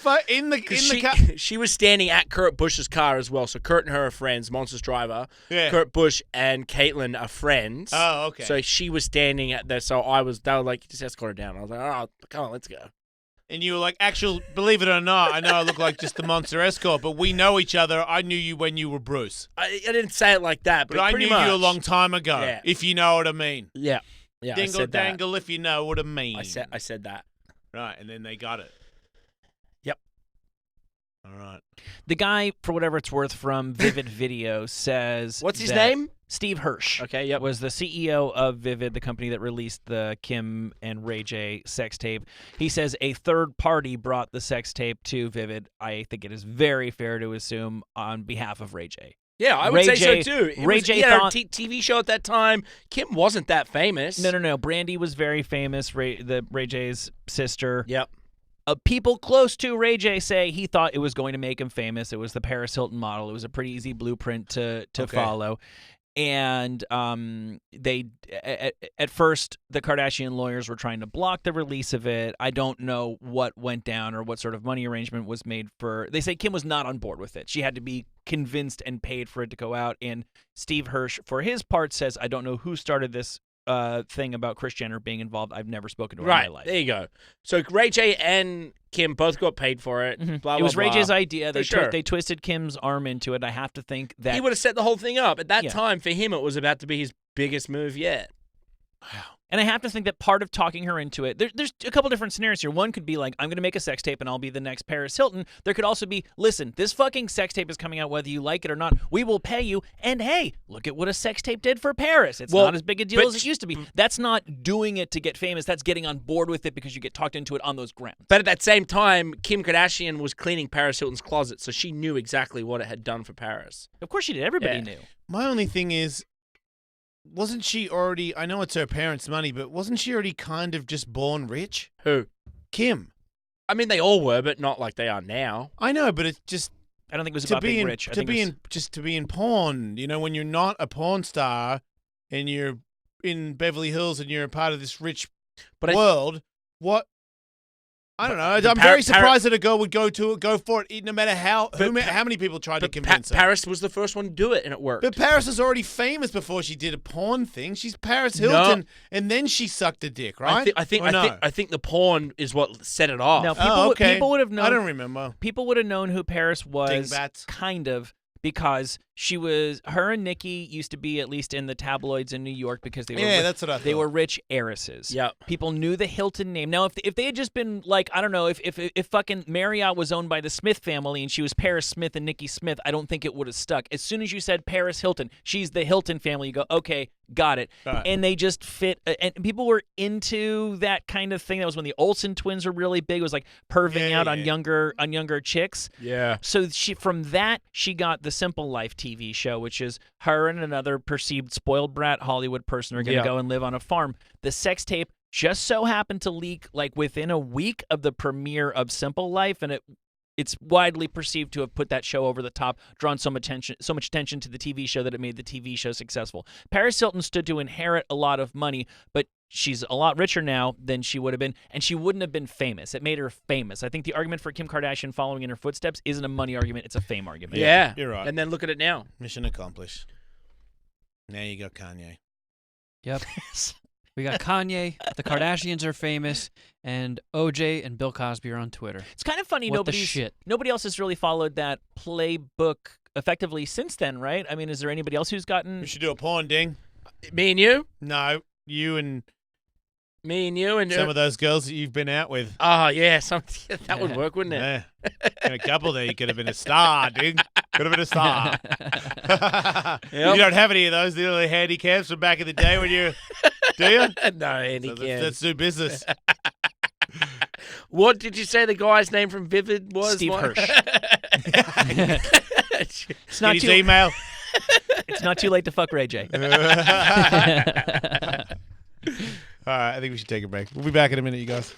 car. She was standing at Kurt Busch's car as well. So Kurt and her are friends, Monster's driver. Yeah. Kurt Busch and Caitlyn are friends. Oh, okay. So she was standing at there. So they were like, just escort her down. I was like, oh, come on, let's go. And you were like, believe it or not, I know I look like just the Monster escort, but we know each other. I knew you when you were Bruce. I didn't say it like that, but I pretty knew much. you a long time ago, if you know what I mean. Yeah. Dingle dangle, if you know what I mean. I said that. Right, and then they got it. Yep. All right. The guy, for whatever it's worth, from Vivid Video says... What's his name? Steve Hirsch. Okay, yep. Was the CEO of Vivid, the company that released the Kim and Ray J sex tape. He says a third party brought the sex tape to Vivid. I think it is very fair to assume on behalf of Ray J. Yeah, I would say so too. Ray J thought... a TV show at that time. Kim wasn't that famous. No. Brandy was very famous, Ray J's sister. Yep. People close to Ray J say he thought it was going to make him famous. It was the Paris Hilton model. It was a pretty easy blueprint to follow. And they at first the Kardashian lawyers were trying to block the release of it. I don't know what went down or what sort of money arrangement was made for. They say Kim was not on board with it. She had to be convinced and paid for it to go out. And Steve Hirsch, for his part, says, I don't know who started this thing about Kris Jenner being involved. I've never spoken to her in my life. There you go. So Ray J and Kim both got paid for it. Mm-hmm. Blah, it was blah, Ray blah. J's idea. They twisted Kim's arm into it. I have to think that he would have set the whole thing up. At that time, for him, it was about to be his biggest move yet. Wow. And I have to think that part of talking her into it, there's a couple different scenarios here. One could be like, I'm going to make a sex tape and I'll be the next Paris Hilton. There could also be, listen, this fucking sex tape is coming out whether you like it or not. We will pay you. And hey, look at what a sex tape did for Paris. It's not as big a deal as it used to be. That's not doing it to get famous. That's getting on board with it because you get talked into it on those grounds. But at that same time, Kim Kardashian was cleaning Paris Hilton's closet, so she knew exactly what it had done for Paris. Of course she did. Everybody knew. My only thing is, wasn't she already, I know it's her parents' money, but wasn't she already kind of just born rich? Who? Kim. I mean, they all were, but not like they are now. I know, but it's just... I don't think it was about being rich. To be in porn, you know, when you're not a porn star and you're in Beverly Hills and you're a part of this rich world, what... I don't know. I'm very surprised that a girl would go for it, no matter how many people tried to convince her. Paris was the first one to do it, and it worked. But Paris was already famous before she did a porn thing. She's Paris Hilton, and then she sucked a dick, right? I think the porn is what set it off. Now, people would have known. I don't remember. People would have known who Paris was, Dingbats. kind of, because her and Nicki used to be at least in the tabloids in New York because they were that's what I thought. They were rich heiresses. Yeah. People knew the Hilton name. Now, if they had just been like, I don't know, if fucking Marriott was owned by the Smith family and she was Paris Smith and Nicki Smith, I don't think it would have stuck. As soon as you said Paris Hilton, she's the Hilton family, you go, okay, got it. Right. And they just fit, and people were into that kind of thing. That was when the Olsen twins were really big. It was like perving out on younger chicks. Yeah. So from that she got the Simple Life TV show, which is her and another perceived spoiled brat Hollywood person are going to go and live on a farm. The sex tape just so happened to leak like within a week of the premiere of Simple Life, and it's widely perceived to have put that show over the top, drawn so much attention to the TV show that it made the TV show successful. Paris Hilton stood to inherit a lot of money, but she's a lot richer now than she would have been, and she wouldn't have been famous. It made her famous. I think the argument for Kim Kardashian following in her footsteps isn't a money argument, it's a fame argument. Yeah. You're right. And then look at it now. Mission accomplished. Now you got Kanye. Yep. We got Kanye. The Kardashians are famous, and OJ and Bill Cosby are on Twitter. It's kind of funny. What the shit? Nobody else has really followed that playbook effectively since then, right? I mean, is there anybody else who's gotten? We should do a porn ding. Me and you? No, you and Me and you and some of those girls that you've been out with. Oh yeah, that would work, wouldn't it? Yeah. And a couple there, you could have been a star, dude. Could have been a star. You don't have any of those little handicaps from back in the day when you, do you? No handicaps. Let's do business. What did you say the guy's name from Vivid was? Steve Hirsch. It's not his email. It's not too late to fuck Ray J. All right, I think we should take a break. We'll be back in a minute, you guys.